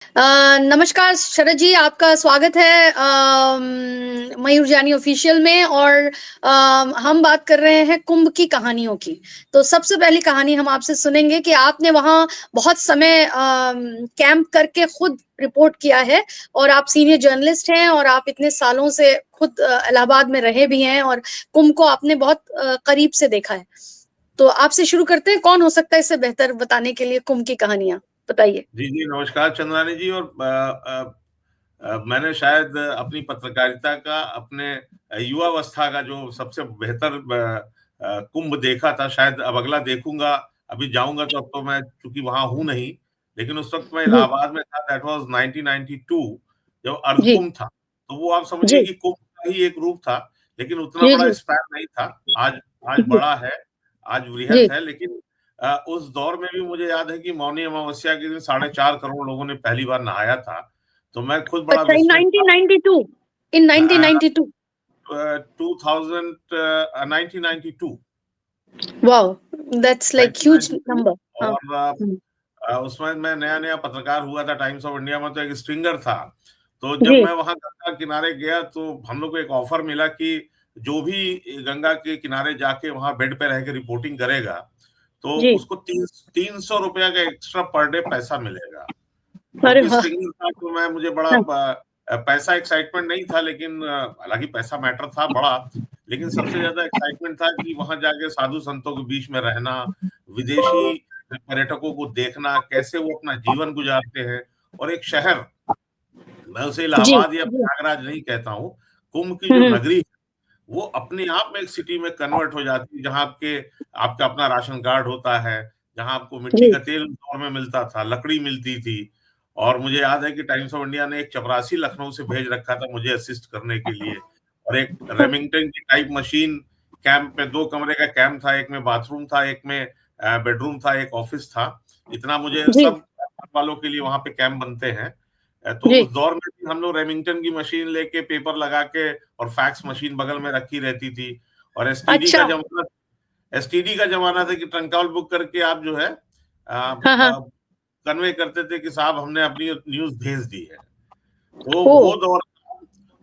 नमस्कार शरद जी, आपका स्वागत है मयूर जानी ऑफिशियल में और हम बात कर रहे हैं कुंभ की कहानियों की। तो सबसे पहली कहानी हम आपसे सुनेंगे कि आपने वहाँ बहुत समय कैंप करके खुद रिपोर्ट किया है और आप सीनियर जर्नलिस्ट हैं और आप इतने सालों से खुद इलाहाबाद में रहे भी हैं और कुंभ को आपने बहुत करीब से देखा है। तो आपसे शुरू करते हैं, कौन हो सकता है इससे बेहतर बताने के लिए कुंभ की कहानियाँ? बताइए। जी, जी, नमस्कार चंद्रानी जी। और मैंने शायद अपनी पत्रकारिता का अपने युवावस्था का जो सबसे बेहतर कुंभ देखा था, शायद अब अगला देखूँगा। अभी जाऊँगा तो अब तो मैं चूँकि वहाँ हूँ नहीं, लेकिन उस वक़्त मैं जी, इलाहाबाद में था। दैट वाज़ 1992 जब अर्ध जी, कुंभ था। तो वो आप समझिए जी, कि कुंभ का ही एक रूप था, लेकिन उतना जी, बड़ा जी, स्पैन नहीं था। आज आज जी, बड़ा है, आज जी। वृहत है, लेकिन उस दौर में भी मुझे याद है कि मौनी अमावस्या के दिन 4.5 करोड़ लोगों ने पहली बार नहाया था। तो मैं खुद बड़ा अच्छा, इन विस्मित था। 1992 इन 1992 2000 1992 wow! That's like huge 1992। Number. हाँ। और हुँ, उसमें मैं नया-नया पत्रकार हुआ था, टाइम्स ऑफ इंडिया में तो एक स्ट्रिंगर था। तो जब जी, मैं वहाँ गंगा किनारे गया तो हम लोग को एक ऑफर मिला कि जो भी गंगा के किनारे जाके वहाँ बेड पे रह के रिपोर्टिंग करेगा, तो जी। उसको 300 रुपया का एक्स्ट्रा पर डे पैसा मिलेगा। अरे क्योंकि वाह! स्ट्रिंगर था तो मैं मुझे बड़ा हाँ, पैसा एक्साइटमेंट नहीं था, लेकिन हालाँकि पैसा मैटर था बड़ा, लेकिन सबसे ज़्यादा एक्साइटमेंट था कि वहाँ जाके साधु संतों के बीच में रहना, विदेशी पर्यटकों को देखना, कैसे वो अपना जीवन गुज़ारते हैं। और एक शहर, मैं उसे जी, इलाहाबाद या जी। प्रयागराज नहीं कहता हूँ, कुंभ की हुँ, जो हुँ। नगरी, वो अपने आप में एक सिटी में कन्वर्ट हो जाती है, जहाँ आपका अपना राशन कार्ड होता है, जहाँ आपको मिट्टी जी, का तेल उस दौर में मिलता था, लकड़ी मिलती थी। और मुझे याद है कि टाइम्स ऑफ इंडिया ने एक चपरासी लखनऊ से भेज रखा था मुझे असिस्ट करने के लिए। और एक हाँ, रेमिंगटन की टाइप मशीन, कैंप में 2 कमरे का कैंप था, एक में बाथरूम था, एक में बेडरूम था, एक ऑफिस था। इतना मुझे जी, सब वालों के लिए वहाँ पे कैंप बनते हैं। तो जी। उस दौर में भी हम लोग रेमिंगटन की मशीन लेके पेपर लगा के, और फैक्स मशीन बगल में रखी रहती थी। और अच्छा। एसटीडी का ज़माना था कि ट्रंक कॉल बुक करके आप जो है हाँ, हाँ। कन्वे करते थे कि साहब हमने अपनी न्यूज़ भेज दी है। तो ओह! वो दौर था।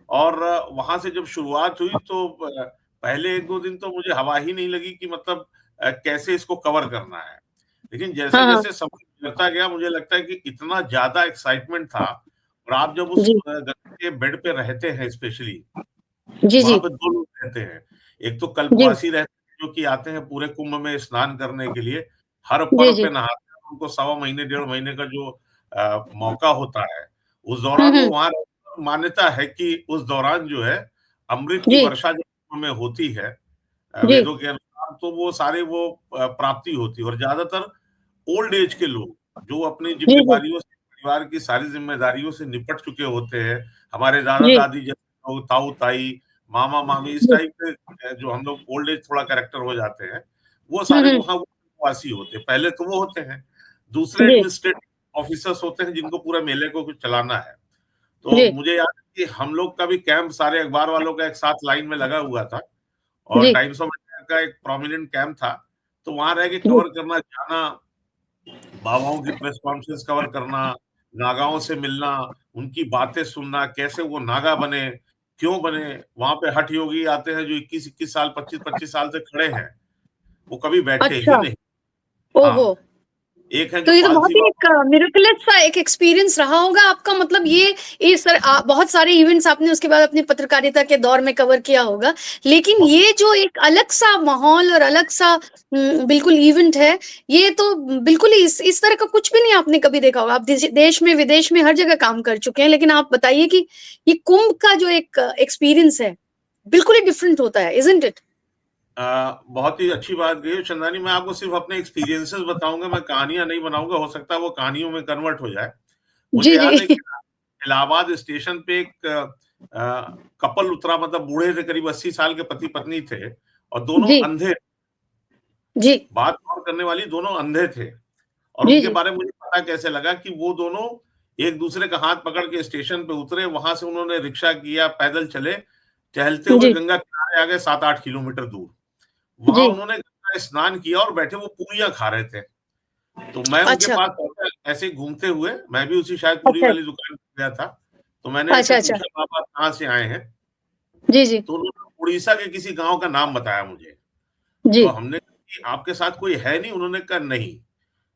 और वहाँ से जब शुरुआत हुई तो पहले 1-2 दिन तो मुझे हवा ही नहीं लगी कि मतलब कैसे इसको कवर करना है। लेकिन हाँ, हाँ। जैसे-जैसे समय गुजरता गया मुझे लगता है कि इतना ज़्यादा एक्साइटमेंट था। और आप जब उस जी, गंगा के बेड पे रहते हैं स्पेशली, जी, वहाँ जी, पे 2 लोग रहते हैं। एक तो जी, कल्पवासी रहते हैं जो कि आते हैं पूरे कुंभ में स्नान करने के लिए, हर जी, पर्व जी। पे नहाते हैं, उनको सवा महीने, 1.5 महीने का जो मौका होता है, उस हुँ, दौरान वो हुँ। वहाँ मान्यता है कि उस दौरान जो है, अमृत की जी, वर्षा जब कुंभ में होती है, जी, वेदों के अनुसार, तो वो सारे वो प्राप्ति होती है। और ज़्यादातर ओल्ड एज के लोग, जो अपनी जी, जी, ज़िम्मेदारियों से, परिवार की सारी ज़िम्मेदारियों से निपट चुके होते हैं, हमारे जी, दादा-दादी जैसे लोग, ताऊ-ताई, मामा-मामी, इस जी। टाइप के जो हम लोग ओल्ड एज थोड़ा कैरेक्टर हो जाते हैं, वो हुँ, सारे हुँ। वहाँ वासी होते हैं। पहले तो वो होते हैं, दूसरे जी, एडमिनिस्ट्रेटिव ऑफिसर्स होते हैं जिनको पूरा मेले को कुछ चलाना है। तो जी, मुझे याद है कि हम लोग का भी कैंप सारे अखबार वालों का एक साथ लाइन में लगा हुआ था। और जी, टाइम्स ऑफ इंडिया का एक प्रोमिनेंट कैंप था, तो वहाँ रह के जी, कवर करना, जाना, बाबाओं की प्रेस कॉन्फ्रेंस कवर करना, नागाओं से मिलना, उनकी बातें सुनना, कैसे वो नागा बने, क्यों बने? वहाँ पे हठ योगी आते हैं जो 21-21 साल, 25-25 साल से खड़े हैं, वो कभी बैठे ही अच्छा। नहीं। ओहो! हाँ, एक हैं तो जो ये तो बहुत पालसी ही एक बाबा। मिरेकलेस सा एक एक्सपीरियंस रहा होगा आपका, मतलब ये सर बहुत सारे इवेंट्स आपने उसके बाद अपनी पत्रकारिता के दौर में कवर किया होगा। लेकिन ये जो एक अलग-सा माहौल और अलग-सा बिल्कुल इवेंट है, ये तो बिल्कुल ही इस तरह का कुछ भी नहीं आपने कभी देखा होगा। आप देश में, विदेश में हर जगह काम कर चुके हैं, लेकिन आप बताइए कि ये कुंभ का जो एक एक्सपीरियंस है, बिल्कुल ही डिफरेंट होता है, इज़न्ट इट? बहुत ही अच्छी बात कही चंदानी। मैं आपको सिर्फ़ अपने एक्सपीरियंसेस बताऊँगा, मैं कहानियाँ नहीं बनाऊँगा, हो सकता है वो कहानियों में कन्वर्ट हो जाए। मुझे जी, याद है जी। कि इलाहाबाद स्टेशन पे एक कपल उतरा, मतलब बूढ़े थे, करीब 80 साल के पति-पत्नी थे, और दोनों जी, अंधे। जी, बात गौर करने वाली, दोनों अंधे थे। और जी, उनके जी, बारे में मुझे पता कैसे लगा कि वो दोनों एक-दूसरे का हाथ पकड़ के स्टेशन पे उतरे, वहाँ से उन्होंने रिक्शा किया, पैदल चले, टहलते हुए जी, गंगा किनारे आ गए 7-8 किलोमीटर दूर। वहाँ जी। उन्होंने गंगा स्नान किया और बैठे वो पूरियाँ खा रहे थे। तो मैं उनके अच्छा। पास पहुँचा, ऐसे ही घूमते हुए, मैं भी उसी शायद पूरी अच्छा, वाली दुकान पे गया था, तो मैंने ऐसे अच्छा, अच्छा। पूछा, "बाबा कहाँ से आए हैं?" जी, जी। तो उन्होंने उड़ीसा के किसी गाँव का नाम बताया मुझे। जी। तो हमने कहा कि आपके साथ कोई है नहीं? उन्होंने कहा नहीं।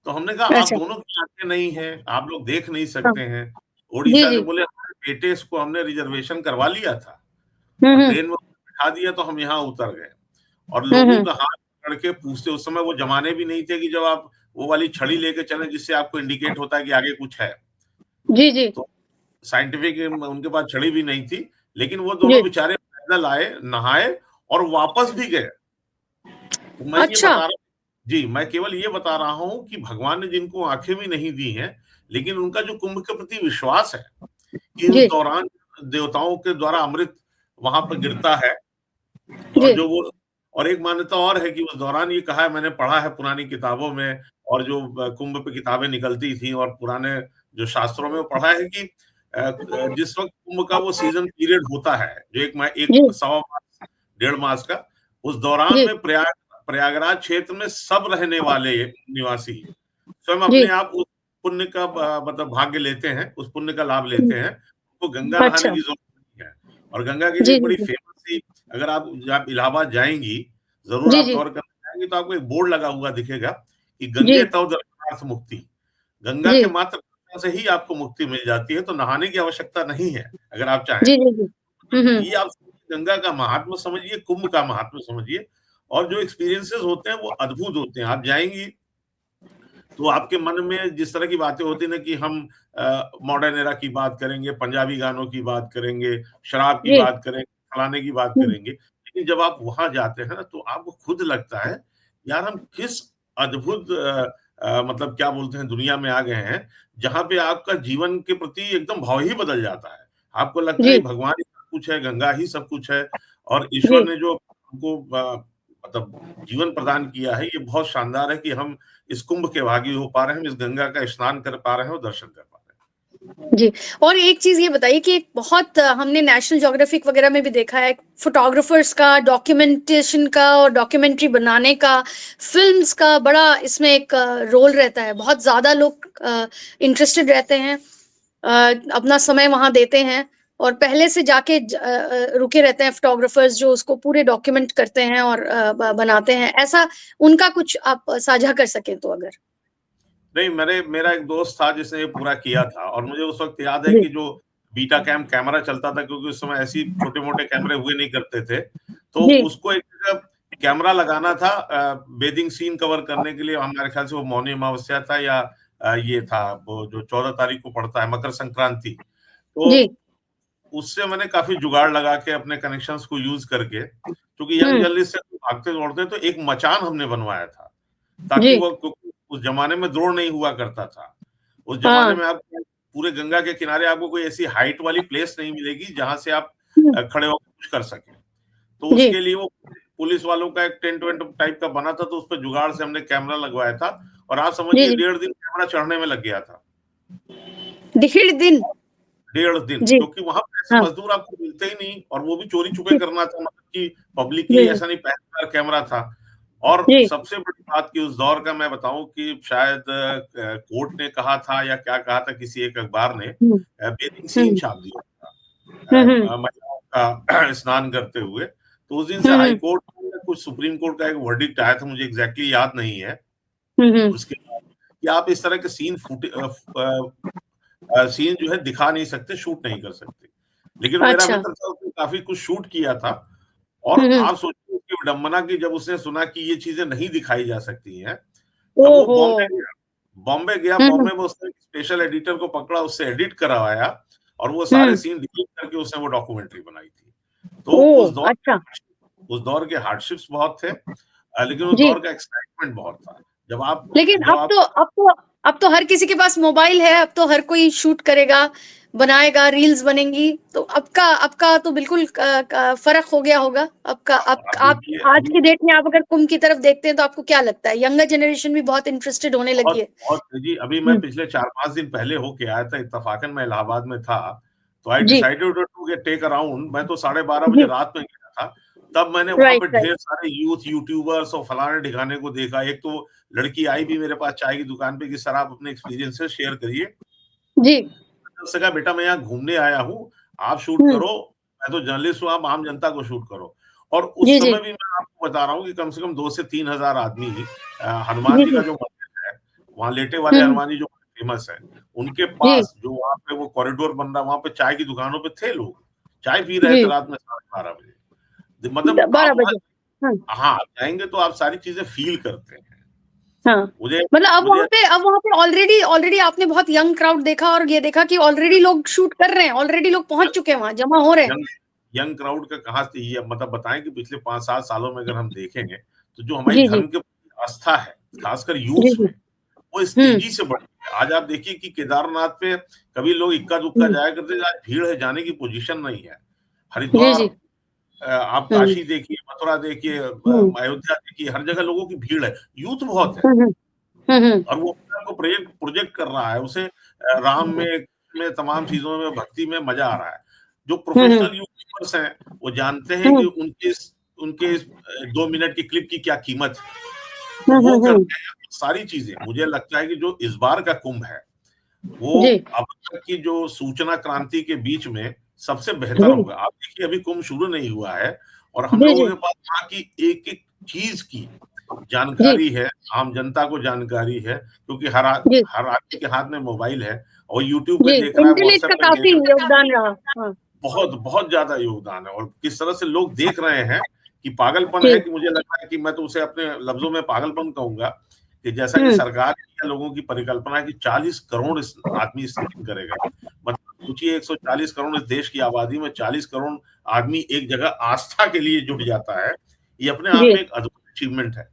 तो हमने कहा आप अच्छा। दोनों की आँखें नहीं हैं, आप लोग देख नहीं हाँ। सकते हैं। जी, उड़ीसा से जी। बोले हमारे बेटे को हमने रिज़र्वेशन करवा लिया था हुँ, और हुँ। ट्रेन में बिठा दिया तो हम यहाँ उतर गए। और हुँ, लोगों हुँ। का हाथ पकड़ के पूछते, उस समय वो ज़माने भी नहीं थे कि जब आप वो वाली छड़ी लेके चलें जिससे आपको इंडिकेट होता है कि आगे कुछ है। जी, जी। तो साइंटिफिक उनके पास छड़ी भी नहीं थी, लेकिन वो दोनों जी। बेचारे पैदल आए, नहाए और वापस भी गए। तो मैं ये अच्छा। बता रहा जी, मैं केवल ये बता रहा हूँ कि भगवान ने जिनको आँखें भी नहीं दी हैं, लेकिन उनका जो कुंभ के प्रति विश्वास है, कि उस जी, दौरान देवताओं के द्वारा अमृत वहाँ पर गिरता है और जी। जो वो और एक मान्यता और है कि उस दौरान ये कहा है, मैंने पढ़ा है पुरानी किताबों में और जो कुंभ पे किताबें निकलती थी और पुराने जो शास्त्रों में वो पढ़ा है कि जिस वक़्त कुंभ का वो सीज़न पीरियड होता है, जो 1 जी, सवा मास, 1.5 मास का, उस दौरान जी, में प्रयागराज क्षेत्र में सब रहने वाले निवासी स्वयं जी। अपने आप उस पुण्य का मतलब भाग्य लेते हैं, उस पुण्य का लाभ हुँ। लेते हैं। उनको गंगा नहाने अच्छा। की ज़रूरत नहीं है और गंगा के लिए जी, एक जी, बड़ी जी। फेमस सी अगर आप इलाहाबाद जाएँगी, ज़रूर जी, आप जी। गौर करना जाएँगी तो आपको एक बोर्ड लगा हुआ दिखेगा कि जी, गंगे तव दर्शनार्थ मुक्ति। गंगा जी। के मात्र दर्शन से ही आपको मुक्ति मिल जाती है, तो नहाने की आवश्यकता नहीं है, अगर आप चाहें जी, तो। जी, जी। हुँ, हुँ। ये आप गंगा का महात्म्य समझिए, कुंभ का महात्म्य समझिए और जो एक्सपीरियंसेस होते हैं वो अद्भुत होते हैं। आप जाएँगी तो आपके मन में जिस तरह की बातें होती हैं ना कि हम मॉडर्न एरा की बात करेंगे, पंजाबी गानों की बात करेंगे, शराब की जी। बात करेंगे, फलाने की बात हुँ। करेंगे। लेकिन जब आप वहाँ जाते हैं ना तो आपको खुद लगता है, यार हम किस अद्भुत मतलब क्या बोलते हैं दुनिया में आ गए हैं, जहाँ पे आपका जीवन के प्रति एकदम भाव ही बदल जाता है। आपको लगता है जी, कि भगवान ही सब कुछ है, गंगा ही सब कुछ है और ईश्वर जी। ने जो हमको मतलब जीवन प्रदान किया है, ये बहुत शानदार है कि हम इस कुंभ के भागी हो पा रहे हैं, हम इस गंगा का स्नान कर पा रहे हैं और दर्शन कर पा रहे जी, और एक चीज़ ये बताइए कि एक बहुत हमने नेशनल ज्योग्राफिक वगैरह में भी देखा है, फ़ोटोग्राफ़र्स का, डॉक्यूमेंटेशन का और डॉक्यूमेंट्री बनाने का, फ़िल्म्स का बड़ा इसमें एक रोल रहता है। बहुत ज़्यादा लोग इंटरेस्टेड रहते हैं, अपना समय वहाँ देते हैं और पहले से जाके रुके रहते हैं फ़ोटोग्राफ़र्स जो उसको पूरे डॉक्यूमेंट करते हैं और ब बनाते हैं। ऐसा उनका कुछ आप साझा कर सकें तो अगर? नहीं, मेरा एक दोस्त था जिसने ये पूरा किया था और मुझे उस वक़्त याद है जी, कि जो बीटाकैम कैमरा चलता था क्योंकि उस समय ऐसी छोटे-मोटे कैमरे हुए नहीं करते थे, तो जी। उसको एक जगह कैमरा लगाना था बेदिंग सीन कवर करने के लिए हमारे ख़्याल से वो मौनी अमावस्या था या ये था वो जो 14 तारीख को पड़ता है मकर संक्रांति। तो जी। उससे मैंने काफ़ी जुगाड़ लगा के अपने कनेक्शंस को यूज़ करके क्योंकि यंग हुँ, जर्नलिस्ट से भागते-दौड़ते तो एक मचान हमने बनवाया था, ताकि जी। वो क्योंकि उस ज़माने में ड्रोन नहीं हुआ करता था। उस ज़माने हाँ। में आपको पूरे गंगा के किनारे आपको कोई ऐसी हाइट वाली प्लेस नहीं मिलेगी, जहाँ से आप हुँ, खड़े होके कुछ कर सकें। तो जी, उसके लिए वो पुलिस वालों का एक टेंट वेंट टाइप का बना था, तो उसपे जुगाड़ से हमने कैमरा लगवाया था और आप जी, समझिए जी। 1.5 दिन कैमरा चढ़ने में लग गया था। 1.5 दिन? 1.5 दिन जी, क्योंकि वहाँ पे ऐसे हाँ। मज़दूर आपको मिलते ही नहीं और वो भी चोरी-छुपे जी, करना था मतलब कि जी, पब्लिकली ऐसा नहीं पहरेदार कैमरा था। और जी। सबसे बड़ी बात कि उस दौर का मैं बताऊँ कि शायद कोर्ट ने कहा था या क्या कहा था किसी एक अखबार ने हुँ, बेदिंग सीन हुँ, छाप दिया था हुँ, हुँ, महिलाओं का स्नान करते हुए। तो उस दिन से हुँ, हाई हुँ, कोर्ट में कुछ सुप्रीम कोर्ट का एक वर्डिक्ट आया था, मुझे एग्ज़ैक्टली याद नहीं है। हुँ, हुँ। उसके बाद कि आप इस तरह के सीन जो है दिखा नहीं सकते, शूट नहीं कर सकते। लेकिन मेरा अच्छा। मित्र था उसने काफ़ी कुछ शूट किया था और हुँ, हुँ। आप सोचिए उसकी विडंबना की जब उसने सुना कि ये चीज़ें नहीं दिखाई जा सकती हैं, तब वो ओहो! बॉम्बे गया। बॉम्बे गया, हुँ, हुँ, बॉम्बे में उसने एक स्पेशल एडिटर को पकड़ा, उससे एडिट करवाया और वो सारे हुँ। सीन डिलीट करके उसने वो डॉक्यूमेंट्री बनाई थी। तो ओह! अच्छा। उस दौर के हार्डशिप्स बहुत थे लेकिन उस जी, दौर का एक्साइटमेंट बहुत था। लेकिन जब आप अब तो हर किसी के पास मोबाइल है, अब तो हर कोई शूट करेगा, बनाएगा, रील्स बनेंगी, तो अब का तो बिल्कुल क फ़र्क हो गया होगा। आप आप देखिए आज अभी की डेट में आप अगर कुंभ की तरफ देखते हैं, तो आपको क्या लगता है? यंगर जनरेशन भी बहुत इंटरेस्टेड होने लगी बहुत है। बहुत जी, अभी मैं हुँ, पिछले 4-5 दिन पहले होके आया था, इत्तफ़ाक़न मैं इलाहाबाद में था, तो आई जी, decided to take a round मैं तो 12:30 बजे जी, रात में गया था। तब मैंने वहां राइट, पे राइट। ढेर सारे यूट्यूबर्स और फलाने ढिकाने को देखा। एक तो लड़की आई भी मेरे पास चाय की दुकान पे कि सर आप अपने एक्सपीरियंसेस शेयर करिए। जी। उसने कहा बेटा मैं यहाँ घूमने आया हूँ, आप शूट हुँ। करो, मैं तो जर्नलिस्ट हूँ, आप आम जनता को शूट करो। और उस जी, जी। समय भी मैं आपको बता रहा हूँ कि कम से कम 2 से 3 हज़ार आदमी हनुमान जी, जी का जी। जो मंदिर है, वहाँ लेटे हुँ, वाले हुँ। हनुमान जी जो फेमस है, उनके जी, पास जो वहाँ पे वो कॉरिडोर बन रहा है, वहाँ पे चाय की दुकानों पे थे लोग। चाय पी रहे थे जी। रात में 12:30 बजे। मतलब 12 आप वहाँ बजे। हाँ, हाँ, आप जाएँगे तो आप सारी चीज़ें फ़ील करते हैं। हाँ। मुझे मतलब मुझे अब वहाँ पे ऑलरेडी ऑलरेडी आपने बहुत यंग क्राउड देखा और ये देखा कि ऑलरेडी लोग शूट कर रहे हैं, ऑलरेडी लोग पहुँच चुके हैं वहाँ, जमा हो रहे हैं। यंग यंग क्राउड का कहाँ से ये मतलब बताएँ कि पिछले 5-7 सालों में अगर हम देखेंगे, तो जो हमारी जी, जी। धर्म के प्रति आस्था है, खासकर जी, यूथ जी। में, वो इस हुँ, तेज़ी से बढ़ी है। आज आप देखिए कि केदारनाथ पे कभी लोग इक्का-दुक्का हुँ। जाया करते थे, आज भीड़ है, जाने की पोज़ीशन नहीं है। जी, हरिद्वार जी। आप हुँ, काशी देखिए, मथुरा देखिए, हुँ। अयोध्या देखिए, हर जगह लोगों की भीड़ है, यूथ बहुत है। हुँ, हुँ। हुँ, हुँ। और वो अपने आप को प्रोजेक्ट प्रोजेक्ट कर रहा है, उसे राम में तमाम चीज़ों में, भक्ति में मज़ा आ रहा है। जो हुँ, हुँ। प्रोफ़ेशनल यूट्यूबर्स हैं, वो जानते हैं कि हुँ। उनके इस 2 मिनट की क्लिप की क्या कीमत है। तो हुँ, वो हुँ, हुँ। करते हैं सारी चीज़ें। मुझे लगता है कि जो इस बार का कुंभ है, वो जी, अब तक की जो सूचना क्रांति के बीच में सबसे बेहतर जी। होगा। आप देखिए अभी कुंभ शुरू नहीं हुआ है और हम जी, लोगों जी। के पास वहाँ की एक-एक चीज़ की जी, जानकारी है, आम जनता को जानकारी है, क्योंकि जी, हर आदमी के हाथ में मोबाइल है और यूट्यूब पे जी। देख रहा है, इंटेलेक्ट व्हाट्सएप का पे काफ़ी देख रहा है। योगदान रहा। हाँ। बहुत, बहुत ज़्यादा योगदान है और किस तरह से लोग देख रहे हैं कि पागलपन है जी। कि मुझे लगता है कि मैं तो उसे अपने लफ्ज़ों में पागलपन कहूँगा, कि जैसा कि हुँ। सरकार या लोगों की परिकल्पना है कि 40 करोड़ इस आदमी स्ट्रीमिंग करेगा। मतलब सोचिए 140 करोड़ इस देश की आबादी में 40 करोड़ आदमी एक जगह आस्था के लिए जुट जाता है, ये अपने आप जी, में एक अद्भुत अचीवमेंट है।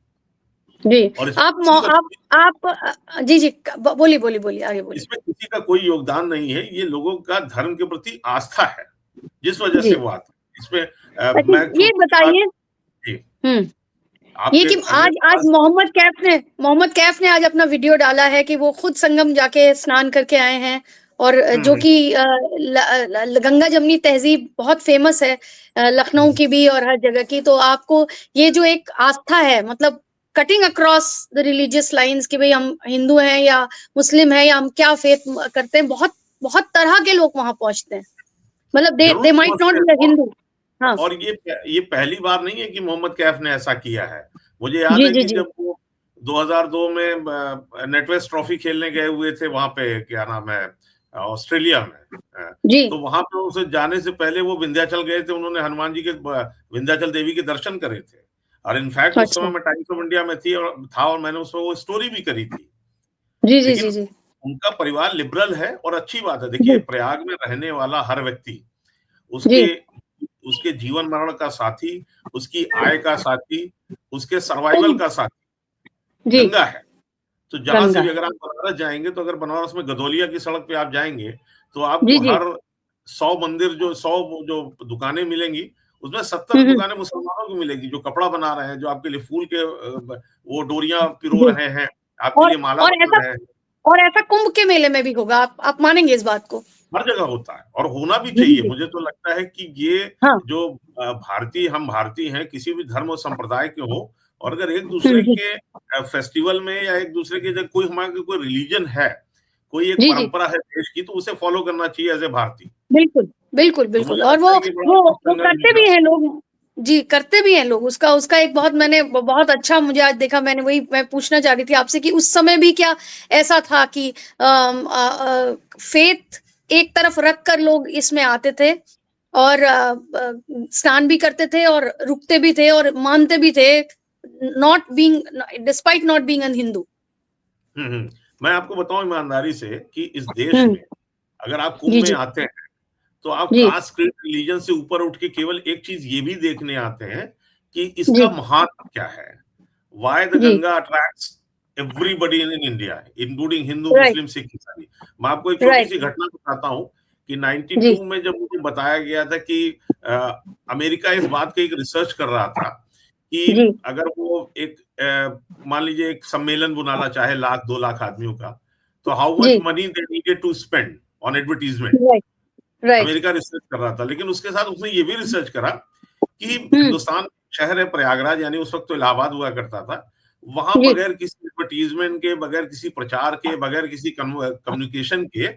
जी। और इसमें किसी का जी, जी। बोलिए, बोलिए, बोलिए, आगे बोलिए। इसमें किसी का कोई योगदान नहीं है, ये लोगों का धर्म के प्रति आस्था है, जिस वजह से जी। वो आता है। इसमें अच्छा मैं ये छोटी-सी बात बताइए। जी, हुँ। ये आपके कि अगर आज आज पास मोहम्मद कैफ ने आज अपना वीडियो डाला है कि वो खुद संगम जाके स्नान करके आए हैं और हुँ, जो हुँ, कि गंगा जमनी तहजीब बहुत फेमस है लखनऊ हुँ, की भी और हर जगह की। तो आपको ये जो एक आस्था है मतलब cutting across the religious lines कि भई हम हिंदू हैं या मुस्लिम हैं या हम क्या फ़ेथ करते हैं, बहुत बहुत तरह के लोग वहाँ पहुँचते हैं। मतलब दे ज़रूर दे माइट नॉट समझते हैं बी अ हिंदू। हाँ। और ये पहली बार नहीं है कि मोहम्मद कैफ ने ऐसा किया है। मुझे याद जी, है जी, कि जी। जब वो 2002 में नेटवेस्ट ट्रॉफी खेलने गए हुए थे वहाँ पे क्या नाम है ऑस्ट्रेलिया में जी। तो वहाँ पे उसे जाने से पहले वो विंध्याचल गए थे, उन्होंने हनुमान जी के विंध्याचल देवी के दर्शन करे थे। और इनफैक्ट उस अच्छा। समय मैं टाइम्स ऑफ इंडिया में था और मैंने उसमें वो स्टोरी भी करी थी। जी, जी, लेकिन जी, जी। उनका परिवार लिबरल है और अच्छी बात है। देखिए जी, प्रयाग में रहने वाला हर व्यक्ति जी, उसके उसके जीवन-मरण का साथी, उसकी आय का साथी, उसके सर्वाइवल कुंभ। का साथी जी, गंगा है। तो जहाँ से गंगा भी है। अगर आप बनारस जाएँगे तो अगर बनारस में गदोलिया की सड़क पे आप जाएँगे, तो जी, आपको जी। हर 100 मंदिर जो 100 जो दुकानें मिलेंगी, उसमें 70 हुँ, हुँ। दुकानें मुसलमानों की मिलेगी, जो कपड़ा बना रहे हैं, जो आपके लिए फूल के वो डोरियाँ पिरो जी। रहे हैं, आपके और लिए माला और बना ऐसा रहे हैं। और ऐसा कुंभ के मेले में भी होगा, आप मानेंगे इस बात को? हर जगह होता है और होना भी जी, चाहिए। जी। मुझे तो लगता है कि ये हाँ। जो हम भारतीय हैं, किसी भी धर्म और संप्रदाय के हों और अगर हुँ, एक-दूसरे जी। के फेस्टिवल में या एक-दूसरे के जब कोई हमारा कोई रिलीजन है, कोई एक जी, जी। परंपरा है देश की, तो उसे फॉलो करना चाहिए एज़ ए भारतीय। बिल्कुल, बिल्कुल, तो बिल्कुल मुझे और लगता है कि बड़ा वो संगम करते भी हैं लोग। जी, करते भी हैं लोग। उसका उसका एक बहुत मैंने ब बहुत अच्छा मुझे आज देखा मैंने वही मैं पूछना चाह रही थी आपसे कि उस समय भी क्या ऐसा था कि फ़ेथ एक तरफ रख कर लोग इसमें आते थे और स्नान भी करते थे और रुकते भी थे और मानते भी थे, not being despite not being an Hindu. Hmm, hmm. मैं आपको बताऊँ ईमानदारी से कि इस देश हुँ। में अगर आप कुंभ जी, में जी। आते हैं तो आप जी, कास्ट, क्रीड, रिलीजन से ऊपर उठ के केवल एक चीज़ ये भी देखने आते हैं कि जी, इसका महात्म क्या है? व्हाई द जी। Ganga attracts everybody in India including Hindu, right, Muslim, Sikh, ईसाई। मैं आपको एक राइट। छोटी-सी घटना बताता हूँ कि जी, 92 में जब मुझे बताया गया था कि अमेरिका इस बात की एक रिसर्च कर रहा था कि जी, अगर वो एक मान लीजिए एक सम्मेलन बुलाना चाहे लाख 2 लाख आदमियों का, तो हाउ मच जी। Money they needed to spend on advertisement. Right, right. America research कर रहा था, लेकिन उसके साथ उसने ये भी रिसर्च करा कि हिंदुस्तान शहर है प्रयागराज, यानी उस वक्त तो इलाहाबाद हुआ करता था। वहां जी। बगैर किसी एडवर्टीजमेंट के, बगैर किसी प्रचार के, बगैर किसी कम्युनिकेशन के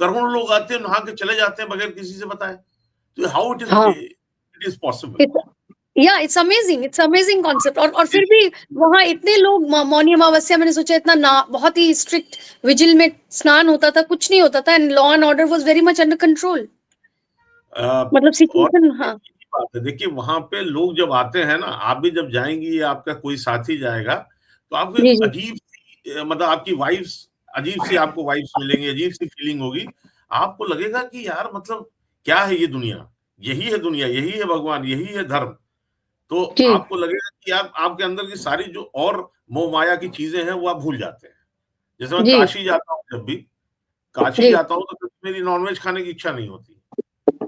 करोड़ों लोग आते हैं, नहा के चले जाते हैं बगैर किसी से बताए। तो हाउ हाँ, it is possible. It's amazing, it's amazing concept. और फिर भी वहाँ इतने लोग, मौनी अमावस्या मैंने सोचा इतना ना, बहुत ही स्ट्रिक्ट विजिल में स्नान होता था, कुछ नहीं होता था, and law and order was very much under control. मतलब और सिचुएशन, हाँ। एक बात है, देखिए वहां पे लोग जब आते हैं ना, आप भी जब जाएंगी या आपका कोई साथी जाएगा, तो आपको जी, एक जी। अजीब सी मतलब आपकी वाइब्स, अजीब सी आपको वाइब्स मिलेंगी, अजीब सी फीलिंग होगी। आपको लगेगा कि यार मतलब क्या है ये दुनिया, यही है दुनिया, यही है भगवान, यही है धर्म। तो जी, आपको लगेगा कि यार आपके अंदर की सारी जो और मोह माया की चीजें हैं वो आप भूल जाते हैं। जैसे मैं जी, काशी जाता हूँ, जब भी काशी जी, जाता हूँ तो कभी मेरी नॉनवेज खाने की इच्छा नहीं होती।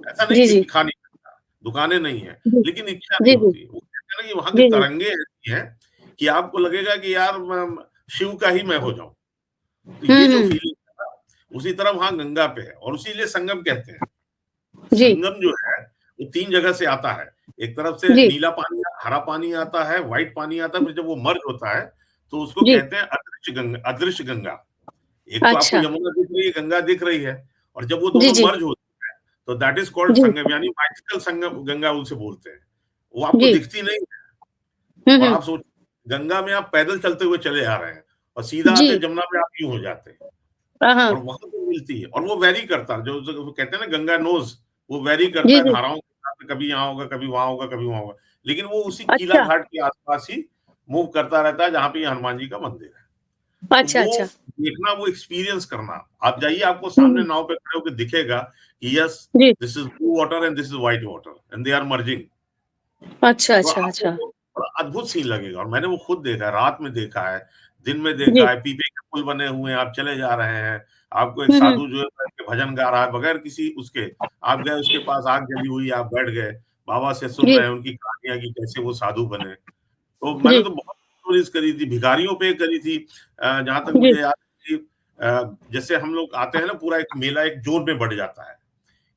ऐसा नहीं जी, कि जी, खा नहीं सकता, दुकानें नहीं है, जी, लेकिन इच्छा नहीं जी, जी, होती। वो कहते हैं ना कि वहाँ की जी, जी। तरंगे ऐसी हैं कि आपको लगेगा कि यार मैं शिव का ही मैं हो जाऊँ। तो हुँ, ये जो हुँ। फीलिंग है ना, उसी तरह वहाँ गंगा पे है, और उसीलिए संगम कहते हैं। जी, संगम जो है वो 3 जगह से आता है। एक तरफ से जी, नीला पानी, हरा पानी आता है, व्हाइट पानी आता है, फिर जब वो मर्ज होता है तो उसको जी। कहते हैं अदृश्य गंगा। एक तो आपको अच्छा। यमुना दिख रही है, गंगा दिख रही है, और जब वो जी, दोनों जी, मर्ज होते हैं तो दैट इज़ कॉल्ड जी, संगम, यानी मैजिकल संगम गंगा उसे बोलते हैं। वो आपको जी। दिखती नहीं है, हुँ, और हुँ। आप गंगा में आप पैदल चलते हुए चले आ रहे हैं और सीधा आते जी। जमुना में आप यूँ हो जाते हैं। हाँ, हाँ। और वहाँ पे मिलती है, और वो वैरी करता है, जो वो कहते हैं ना गंगा नोज़, वो वैरी करता जी, है जी। धाराओं के साथ, कभी यहाँ होगा, कभी वहाँ होगा, कभी वहाँ होगा। लेकिन वो उसी किला अच्छा। घाट के आस-पास ही मूव करता रहता है, जहाँ पे ये हनुमान जी का मंदिर है। तो अच्छा, वो अच्छा। देखना, वो एक्सपीरियंस करना, आप जाइए, आपको हुँ, सामने हुँ। नाव पे खड़े होके दिखेगा कि यस, जी। This is blue water and this is white water and they are merging. अच्छा, तो अच्छा, आपको अच्छा। वो बड़ा अद्भुत सीन लगेगा, और मैंने वो खुद देखा है, रात में देखा है, दिन में जी। देखा है, पीपे के पुल बने हुए हैं, आप चले जा रहे हैं, आपको एक हुँ, हुँ। साधु जो है बैठ के भजन गा रहा है, बगैर किसी उसके, आप गए उसके पास, आग जली हुई है, आप बैठ गए, बाबा से सुन जी, रहे हैं उनकी कहानियाँ कि कैसे वो साधु बने। तो मैंने जी, तो बहुत स्टोरीज़ करी थी, भिखारियों पे करी थी। जहाँ तक जी। मुझे याद है कि जैसे हम लोग आते हैं ना, पूरा एक मेला एक ज़ोन में बँट जाता है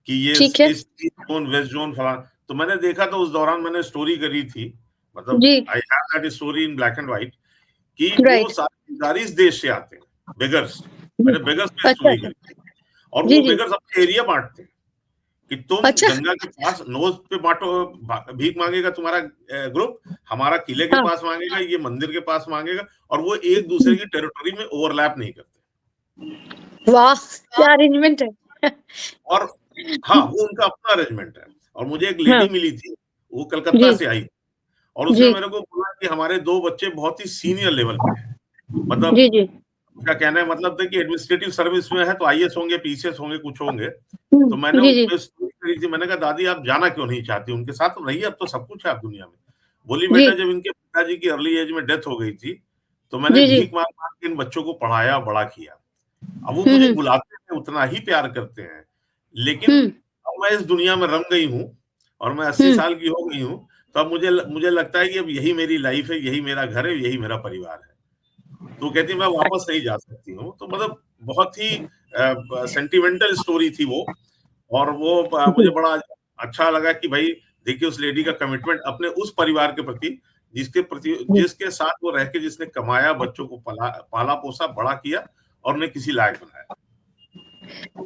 कि ये ठीक है। ईस्ट ज़ोन, वेस्ट ज़ोन, फलाना। तो मैंने देखा, तो उस दौरान मैंने स्टोरी करी थी, मतलब जी, I have that story in black and white, कि वो राइट। सारे भिखारी इस देश से आते हैं, बेगर्स। जी। मैंने बेगर्स पे अच्छा, स्टोरी अच्छा। करी थी, और जी, वो जी। बेगर्स अपने एरिया बाँटते हैं कि तुम अच्छा। गंगा के पास नोज़ पे बाँटो, भीख माँगेगा तुम्हारा ग्रुप, हमारा किले के हाँ। पास माँगेगा, ये मंदिर के पास माँगेगा, और वो एक-दूसरे की टेरिटरी में ओवरलैप नहीं करते। वाह! क्या अरेंजमेंट है। और हाँ, वो उनका अपना अरेंजमेंट है। और मुझे एक हाँ। लेडी मिली थी, वो कलकत्ता जी, से आई, और उसने जी, मेरे को बोला कि हमारे 2 बच्चे बहुत ही सीनियर लेवल पे हैं। मतलब जी, जी। उसका कहने का मतलब था कि एडमिनिस्ट्रेटिव सर्विस में है, तो आईएएस होंगे, पीसीएस होंगे, कुछ होंगे। हुँ। तो मैंने जी, जी, उसपे स्टोरी करी थी, मैंने कहा दादी आप जाना क्यों नहीं चाहती? उनके साथ तो रहिए, अब तो सब कुछ है आप दुनिया में। बोली जी, बेटा, जब इनके पिताजी की अर्ली एज में डेथ हो गई थी, तो मैंने जी, जी। भीख माँग-माँग के इन बच्चों को पढ़ाया, बड़ा किया। अब वो हुँ, मुझे हुँ, बुलाते हैं, उतना ही प्यार करते हैं। लेकिन हुँ, अब मैं इस दुनिया में रम गई हूँ, और मैं 80 हुँ। साल की हो गई हूँ, तो अब मुझे लगता है कि अब यही मेरी लाइफ़ है, यही मेरा घर है, यही मेरा परिवार है। तो वो कहती है मैं वापस नहीं जा सकती हूँ। तो मतलब बहुत ही ब सेंटिमेंटल स्टोरी थी वो, और वो मुझे जी, बड़ा अच्छा लगा कि भाई देखिए उस लेडी का कमिटमेंट अपने उस परिवार के प्रति, जी। जिसके साथ वो रह के जिसने कमाया, बच्चों को पाला-पोसा, बड़ा किया, और उन्हें किसी लायक बनाया।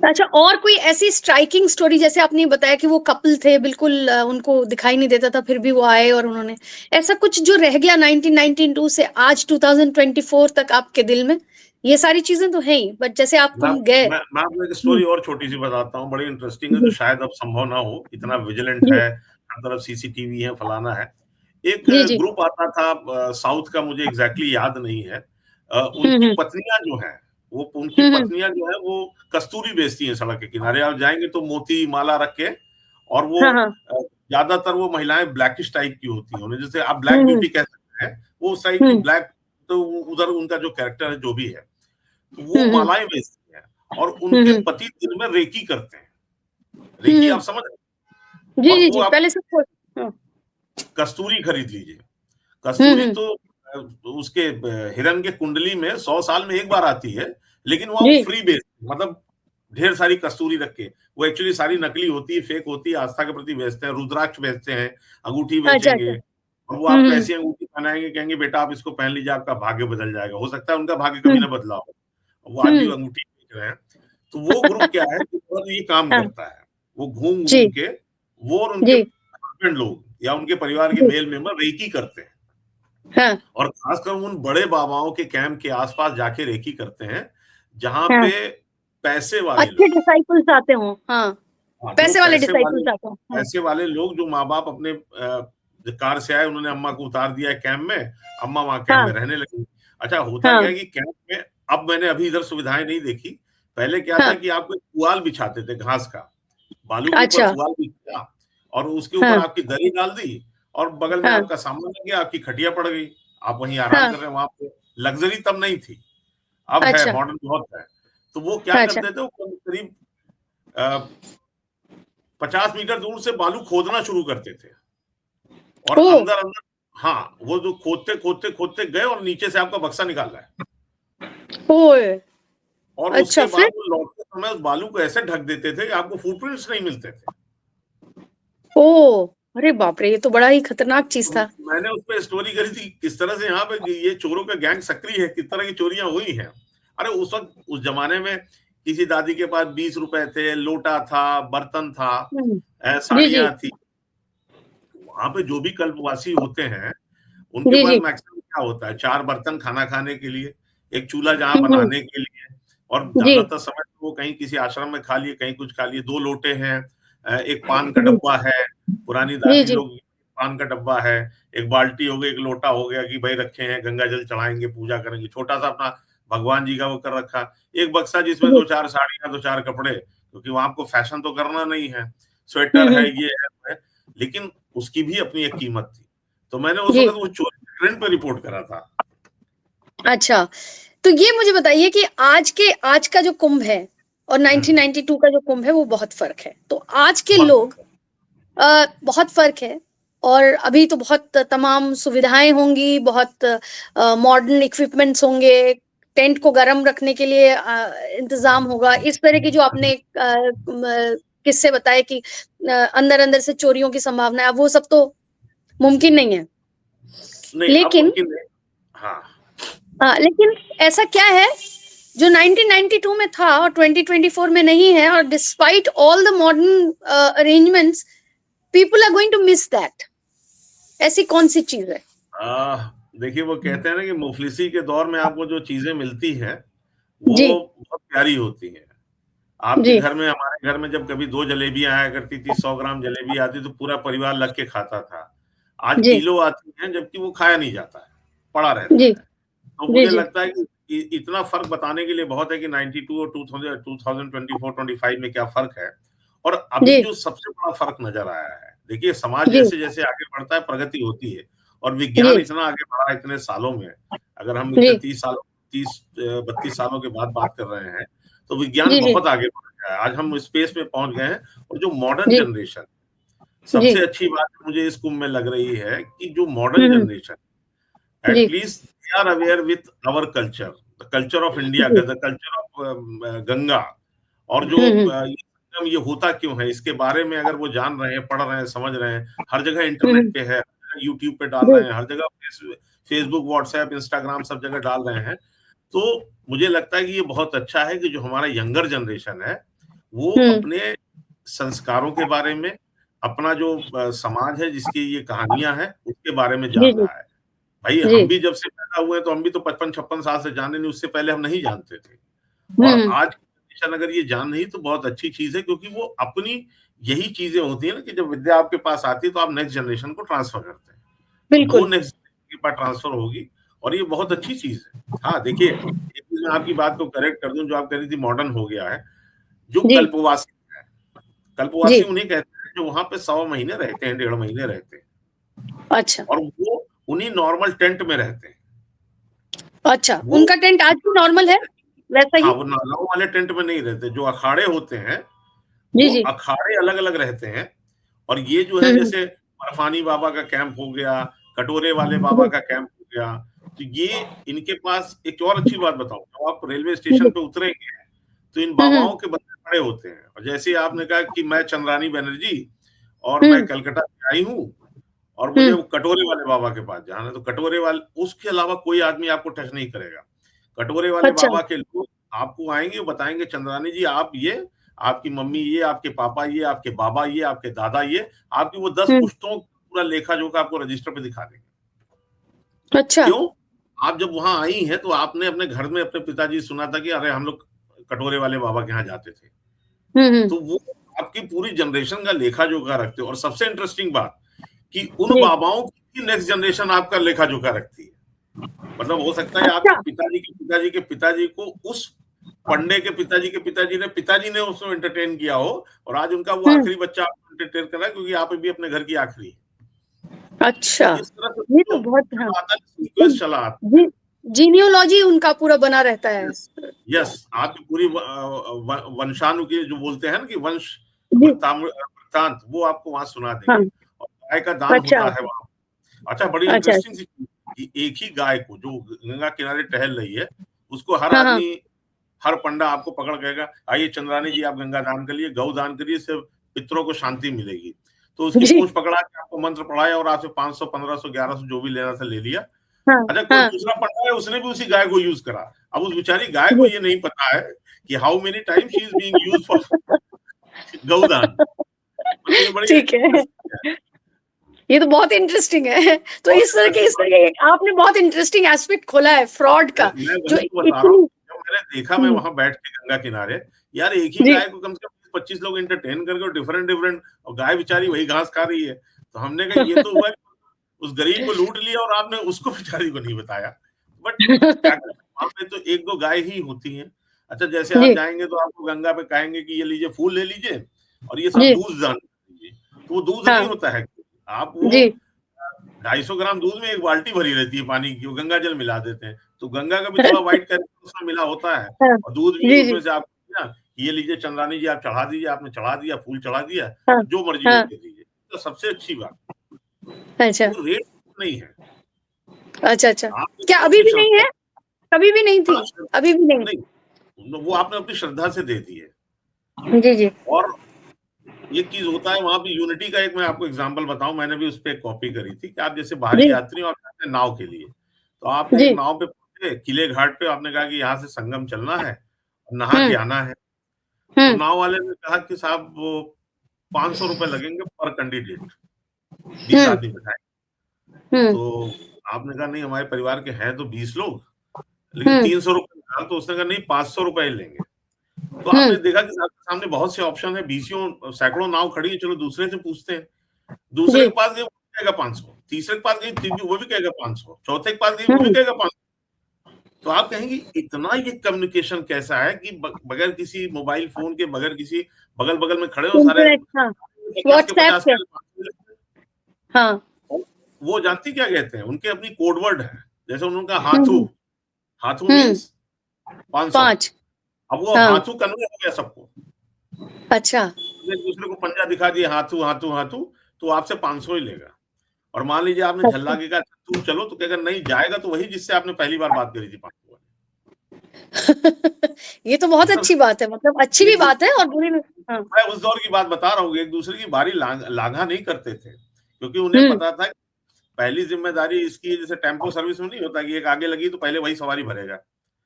अच्छा, और कोई ऐसी स्ट्राइकिंग स्टोरी, जैसे आपने बताया कि वो कपल थे, बिल्कुल उनको दिखाई नहीं देता था, फिर भी वो आए और उन्होंने, ऐसा कुछ जो रह गया 1992 से आज 2024 तक आपके दिल में? ये सारी चीज़ें तो हैं ही, बट जैसे आप मैं कुम्भ गए। मैं आपको एक हुँ, स्टोरी और छोटी-सी बताता हूँ, बड़ी इंटरेस्टिंग है, जो जी, शायद अब संभव ना हो, इतना विजिलेंट जी, है, हर तरफ सीसीटीवी है, फलाना है। एक जी, जी। ग्रुप आता था साउथ का, मुझे एग्ज़ैक्टली याद नहीं है। हुँ, उनकी हुँ। पत्नियाँ जो हैं, उनकी हुँ, हुँ। पत्नियाँ जो हैं, वो कस्तूरी बेचती हैं सड़क के किनारे। आप जाएँगे तो मोती, माला रख के, और वो हाँ, हाँ। अ, ज़्यादातर वो महिलाएँ ब्लैकिश टाइप की होती हैं। उन्हें जैसे आप हुँ, ब्लैक हुँ। ब्यूटी कह सकते हैं, वो उस टाइप की हुँ, ब्लैक, तो उधर उनका जो कैरेक्टर है, जो भी है। तो वो हुँ, हुँ। मालाएँ बेचती हैं, और हुँ, उनके हुँ। पति दिन में रेकी करते हैं। हुँ, रेकी आप हुँ। समझ रहे हैं? जी, और जी, वो जी, आप पहले सब कुछ। हाँ। कस्तूरी खरीद लीजिए। हुँ, कस्तूरी हुँ। तो उसके हिरन के कुंडली में 100 साल में एक बार आती है, लेकिन वहाँ वो जी, फ्री बेचते हैं, मतलब ढेर सारी कस्तूरी रख के, वो एक्चुअली सारी नकली होती है, फेक होती है, आस्था के प्रति बेचते हैं, रुद्राक्ष बेचते हैं, अंगूठी अच्छा, अच्छा। बेचेंगे, और वो आपको ऐसी अंगूठी पहनाएंगे, कहेंगे बेटा आप इसको पहन लीजिए, आपका भाग्य बदल जाएगा। हो सकता है उनका भाग्य कभी हुँ, ना बदला हो, वो आज भी हुँ। अंगूठी बेच रहे हैं। तो वो ग्रुप क्या है, वो ये काम हाँ, करता है, वो घूम घूम जी, के, वो और उनके जी, हस्बैंड लोग या उनके परिवार के जी, मेल मेंबर रेकी करते हैं, हाँ, और खासकर उन बड़े बाबाओं के कैंप के आसपास जाके रेकी करते हैं, जहां हाँ। पे पैसे वाले अच्छे लोग, डिसाइपल्स आते हों, हाँ, हाँ, जो पैसे वाले डिसाइपल्स आते हों। हाँ, पैसे वाले लोग, जो माँ-बाप अपने कार से आए, उन्होंने अम्मा को उतार दिया है कैंप में, अम्मा वहाँ कैंप हाँ, में रहने लगी। अच्छा, होता क्या हाँ, है कि कैंप में, अब मैंने अभी इधर सुविधाएँ नहीं देखी, पहले क्या था हाँ। कि आपको एक पुआल बिछाते थे घास का, बालू के ऊपर अच्छा, पुआल बिछाया, और उसके ऊपर हाँ, आपकी दरी डाल दी, और बगल में हाँ, आपका सामान लग गया, आपकी खटिया पड़ गई, आप वहीं आराम हाँ। कर रहे हैं, वहाँ पे लग्ज़री तब नहीं थी, अब है, अच्छा, मॉडर्न बहुत है। तो वो क्या अच्छा। करते थे, वो करीब 50 मीटर दूर से बालू खोदना शुरू करते थे, और ओह! अंदर-अंदर, हाँ, वो जो खोदते गए और नीचे से आपका बक्सा निकाल रहा है, ओह! और अच्छा उसके फिर? बाद वो लौटते समय उस बालू को ऐसे ढक देते थे कि आपको फुटप्रिंट्स नहीं मिलते थे। ओह! अरे बाप रे! ये तो बड़ा ही खतरनाक चीज़ तो था। मैंने उसपे स्टोरी करी थी, किस तरह से यहाँ पे ये चोरों का गैंग सक्रिय है, किस तरह की चोरियाँ हुई हैं। अरे उस वक़्त, उस ज़माने में किसी दादी के पास ₹20 थे, लोटा था, बर्तन था, हुँ। जी, जी। साड़ियाँ थी। वहाँ पे जो भी कल्पवासी होते हैं, उनके जी, पास जी। मैक्सिमम क्या होता है, 4 बर्तन खाना खाने के लिए, एक चूल्हा जहाँ हुँ, हुँ। बनाने के लिए, और जी। ज़्यादातर समय तो वो कहीं किसी आश्रम में खा लिए, कहीं कुछ खा लिए, 2 लोटे हैं, एक पान का जी। डब्बा है, पुरानी जी, दादी जी। लोग, पान का डब्बा है, एक बाल्टी हो गई, एक लोटा हो गया कि भई रखे हैं, गंगा जल चढ़ाएँगे, पूजा करेंगे, छोटा-सा अपना भगवान जी का वो कर रखा, एक बक्सा जिसमें जी। 2-4 साड़ियाँ, 2-4 कपड़े, क्योंकि वहाँ आपको फैशन तो करना नहीं है, हुँ, स्वेटर है, हुँ। ये है, वो है, लेकिन उसकी भी अपनी एक कीमत थी। तो मैंने उस जी। वक़्त वो चोरी के ट्रेंड पे रिपोर्ट करा था। अच्छा, तो ये मुझे बताइए कि आज का जो कुंभ है और हुँ, 1992 का जो कुंभ है वो बहुत फ़र्क है। तो आज के बहुत लोग बहुत फ़र्क है और अभी तो बहुत तमाम सुविधाएँ होंगी, बहुत मॉडर्न इक्विपमेंट्स होंगे, टेंट को गरम रखने के लिए इंतज़ाम होगा। इस तरह की जो आपने किस्से बताए कि अंदर-अंदर से चोरियों की संभावना है, वो सब तो मुमकिन नहीं है। नहीं, अब लेकिन मुमकिन नहीं। हाँ, लेकिन ऐसा क्या है जो 1992 में था और 2024 में नहीं है और despite all the modern arrangements people are going to miss that ऐसी कौन-सी चीज़ है? देखिए वो कहते हैं ना कि मुफ़्लिसी के दौर में आपको जो चीज़ें मिलती हैं, वो जी, बहुत प्यारी होती हैं। आपके जी, घर में, हमारे घर में जब कभी 2 जलेबियाँ आया करती थी, 100 ग्राम जलेबी आती तो पूरा परिवार लग के खाता था। आज जी, किलो आती हैं, जबकि वो खाया नहीं जाता है, पड़ा रहता जी, है। तो जी, मुझे जी। लगता है कि इतना फ़र्क बताने के लिए बहुत है कि 92 और 2024-25 में क्या फ़र्क है, और अभी जी, जो सबसे बड़ा फ़र्क नज़र आया है। देखिए समाज जी, जैसे-जैसे आगे बढ़ता है, प्रगति होती है, और विज्ञान जी, इतना आगे बढ़ा है इतने सालों में। अगर हम इतने जी, 32 सालों के बाद बात कर रहे हैं, तो विज्ञान जी, जी, बहुत आगे बढ़ गया है। आज हम स्पेस में पहुँच गए हैं, और जो मॉडर्न जी, जनरेशन, जी। सबसे अच्छी बात मुझे इस कुंभ में लग रही है कि जो हुँ, मॉडर्न हुँ। जनरेशन, जी, at least they are aware with our culture, the culture of India, जी। the culture of गंगा, और जो हुँ, हुँ। ये संगम, ये होता क्यों है, इसके बारे में अगर वो जान रहे हैं, पढ़ रहे हैं, समझ रहे हैं, हर जगह हुँ, इंटरनेट हुँ। पे है, हर जगह यूट्यूब पे डाल जी। रहे हैं, हर जगह फेसबुक, व्हाट्सएप, इंस्टाग्राम सब जगह डाल रहे हैं। तो मुझे लगता है कि ये बहुत अच्छा है कि जो हमारा यंगर जनरेशन है, वो हुँ। अपने संस्कारों के बारे में, अपना जो समाज है जिसकी ये कहानियाँ हैं, उसके बारे में जी, जान जी, रहा है। भाई जी। हम भी जब से पैदा हुए हैं, तो हम भी तो 55-56 साल से जाने नहीं, उससे पहले हम नहीं जानते थे। हुँ, और हुँ। आज की जनरेशन अगर ये जान रही, तो बहुत अच्छी चीज़ है, क्योंकि वो अपनी, यही चीज़ें होती हैं ना कि जब विद्या आपके पास आती है, तो आप नेक्स्ट जनरेशन को ट्रांसफ़र करते हैं। तो वो बिल्कुल। नेक्स्ट जनरेशन के पास ट्रांसफ़र होगी, और ये बहुत अच्छी चीज़ है। हाँ, देखिए, एक चीज़ मैं आपकी बात को करेक्ट कर दूँ, जो आप कह रही थी मॉडर्न हो गया है। जो जी, कल्पवासी है, कल्पवासी जी। उन्हें कहते हैं जो वहाँ पे 100 महीने रहते हैं, 1.5 महीने रहते हैं, अच्छा, और वो उन्हीं नॉर्मल टेंट में रहते हैं। अच्छा। वो उनका टेंट आज भी नॉर्मल है? वैसा हाँ, ही? वो नालाओं वाले टेंट में नहीं रहते, जो अखाड़े होते हैं, जी, वो जी। अखाड़े अलग-अलग रहते हैं, और ये जो है हुँ, हुँ। जैसे बर्फानी बाबा का कैंप हो गया, कटोरे वाले बाबा जी, का कैंप हो गया, तो ये इनके पास एक और अच्छी बात बताऊँ, जब आप रेलवे जी, स्टेशन जी। पे उतरेंगे, तो इन हुँ, हुँ। बाबाओं के बदले खड़े होते हैं। और जैसे ही आपने कहा कि मैं चंद्रानी बनर्जी और मैं हम्म कलकत्ता से आई हूँ और मुझे हम्म वो कटोरे वाले बाबा के पास जाना है, तो कटोरे वाले उसके अलावा कोई आदमी आपको टच नहीं करेगा। कटोरे वाले अच्छा। बाबा के लोग आपको आएँगे, बताएँगे चंद्रानी जी आप ये, आपकी मम्मी ये, आपके पापा ये, आपके बाबा ये, आपके दादा ये, आपकी वो 10 हम्म पुश्तों पूरा लेखा-जोखा आपको रजिस्टर पे दिखा देंगे। अच्छा। क्यों? आप जब वहाँ आई हैं, तो आपने अपने घर में अपने पिताजी से सुना था कि अरे हम लोग कटोरे वाले बाबा के यहाँ जाते थे। हम्म। तो वो आपकी पूरी जनरेशन का लेखा-जोखा रखते हो और सबसे इंटरेस्टिंग बात कि उन जी। बाबाओं की नेक्स्ट जनरेशन आपका लेखा-जोखा रखती है। मतलब हो सकता है आपके अच्छा। पिताजी के पिताजी के पिताजी को उस पंडे के पिताजी ने उसको एंटरटेन किया हो और आज उनका वो हम्म आखिरी बच्चा आपको एंटरटेन कर रहा है क्योंकि आप भी अपने घर की आखिरी हैं। अच्छा। इस तरह से ये तो जो बहुत, हाँ। चला आता है, सीक्वेंस चला आता है। जी, जीनियोलॉजी उनका पूरा बना रहता है। यस, यस, आपकी पूरी वंशाणु जो बोलते हैं ना कि वंश जी। वृत्तांत वो आपको वहाँ सुना हाँ। देंगे और गाय का दान अच्छा होता है वहाँ। अच्छा, बड़ी अच्छा इंटरेस्टिंग अच्छा। सी चीज़ कि एक ही गाय को जो गंगा किनारे टहल रही है, उसको हर हाँ हाँ। आदमी, हर पंडा आपको पकड़ कहेगा, "आइए चंद्रानी जी आप गंगा दान करिए, गौ दान करिए, इससे पितरों को शांति मिलेगी।" तो उसकी जी। पूँछ पकड़ा के आपको मंत्र पढ़ाया और आपसे 500, 1500, 1100 जो भी लेना था ले लिया। हाँ अच्छा, कोई हाँ। दूसरा पंडा है, उसने भी उसी गाय को यूज़ करा। अब उस बेचारी गाय को जी। ये नहीं पता है कि how many time she is being used for गौदान। मतलब ये बड़ी ठीक है। इंटरेस्टिंग है। ये तो बहुत इंटरेस्टिंग है। तो बहुत इस इंटरेस्टिंग तरह बात के आपने बहुत इंटरेस्टिंग एस्पेक्ट खोला है फ्रॉड का, मैं जो वही तो बता रहा हूँ। इतनी। जब मैंने देखा मैं हुँ, वहाँ बैठ के गंगा किनारे, यार एक ही जी। गाय को कम से कम 25 लोग एंटरटेन करके और डिफरेंट और गाय बेचारी वही घास खा रही है। तो हमने कहा ये तो हुआ कि उस गरीब को लूट लिया और आपने उसको बेचारी को नहीं बताया। बट क्या करें, वहाँ पे तो 1-2 गाय ही होती हैं। अच्छा, जैसे आप जी, जाएँगे तो आपको गंगा पे कहेंगे कि ये लीजिए फूल ले लीजिए और ये सब जी, दूध दान कर दीजिए। तो वो दूध नहीं हाँ, होता है। आप वो जी, 250 ग्राम दूध में 1 बाल्टी भरी रहती है पानी की, वो गंगा जल मिला देते हैं। तो गंगा का भी थोड़ा व्हाइट कैरेक्टर उसमें मिला होता है हाँ, और दूध भी जी, जी, उसमें से आप ना, ये लीजिए चंद्रानी जी आप चढ़ा दीजिए, आपने चढ़ा दिया, फूल चढ़ा दिया, हाँ, जो मर्ज़ी हो हाँ, दे दीजिए। तो सबसे अच्छी बात, अच्छा, वो रेट नहीं है। अच्छा, अच्छा। आप क्या उसको अभी अपनी भी नहीं श्रद्धा, है? कभी भी नहीं हाँ, थी? अभी भी नहीं? नहीं, वो आपने अपनी श्रद्धा से दे दी है। जी, जी, और एक चीज़ होता है वहाँ पे यूनिटी का, एक मैं आपको एग्ज़ाम्पल बताऊँ, मैंने भी उसपे एक कॉपी करी थी कि आप जैसे बाहरी जी, यात्री हो, आप जाते हैं नाव के लिए। तो आपने एक जी, नाव पे पहुँचे, किले घाट पे आपने कहा कि यहाँ से संगम चलना है, नहा के हुँ, आना है। तो हुँ, नाव वाले ने कहा कि साहब वो ₹500 लगेंगे पर कैंडिडेट, 20 हुँ, आदमी बिठाएँ। हुँ, तो आपने कहा नहीं हमारे परिवार के हैं तो 20 लोग, लेकिन हुँ, ₹300 निकाल, तो उसने कहा नहीं ₹500 ही लेंगे। तो हुँ, आपने देखा कि आपके सामने बहुत से ऑप्शन है, बीसियों सैकड़ों नाव खड़ी है, चलो दूसरे से पूछते हैं। दूसरे जी, के पास गए वो भी कहेगा 500, तीसरे के पास गई वो भी कहेगा 500, चौथे के पास गई वो भी हुँ, कहेगा 500। तो आप कहेंगे इतना ये कम्युनिकेशन कैसा है कि बगैर किसी मोबाइल फ़ोन के, बगैर किसी बगल-बगल में खड़े हो सारे इंटरनेट, हाँ, 50 के व्हाट्सऐप 50 से, के हाँ, वो जानती क्या कहते हैं? उनके अपनी कोड वर्ड है। जैसे उन्होंने कहा हुँ, हाथू, हुँ, हाथू हुँ, मीन्स 500। 5, अब वो हाँ, हाथू कन्वे हो गया सबको। अच्छा। एक-दूसरे को पंजा दिखा दिए हाथू, हाथू, हाथू, तो आपसे 500 ही लेगा। और मान लीजिए आपने झल्ला अच्छा। के कहा तुम चलो, तो कहेगा नहीं जाएगा तो वही जिससे आपने पहली बार बात करी थी 500 वाली। ये तो बहुत मतलब अच्छी बात है, मतलब अच्छी भी एक-दूसरे बात है और बुरी भी। हाँ, मैं उस दौर की बात बता रहा हूँ, एक-दूसरे की बारी लाँघा नहीं करते थे, क्योंकि उन्हें हुँ, पता था कि पहली ज़िम्मेदारी इसकी, जैसे टेम्पो सर्विस में नहीं होता कि एक आगे लगी तो पहले वही सवारी भरेगा।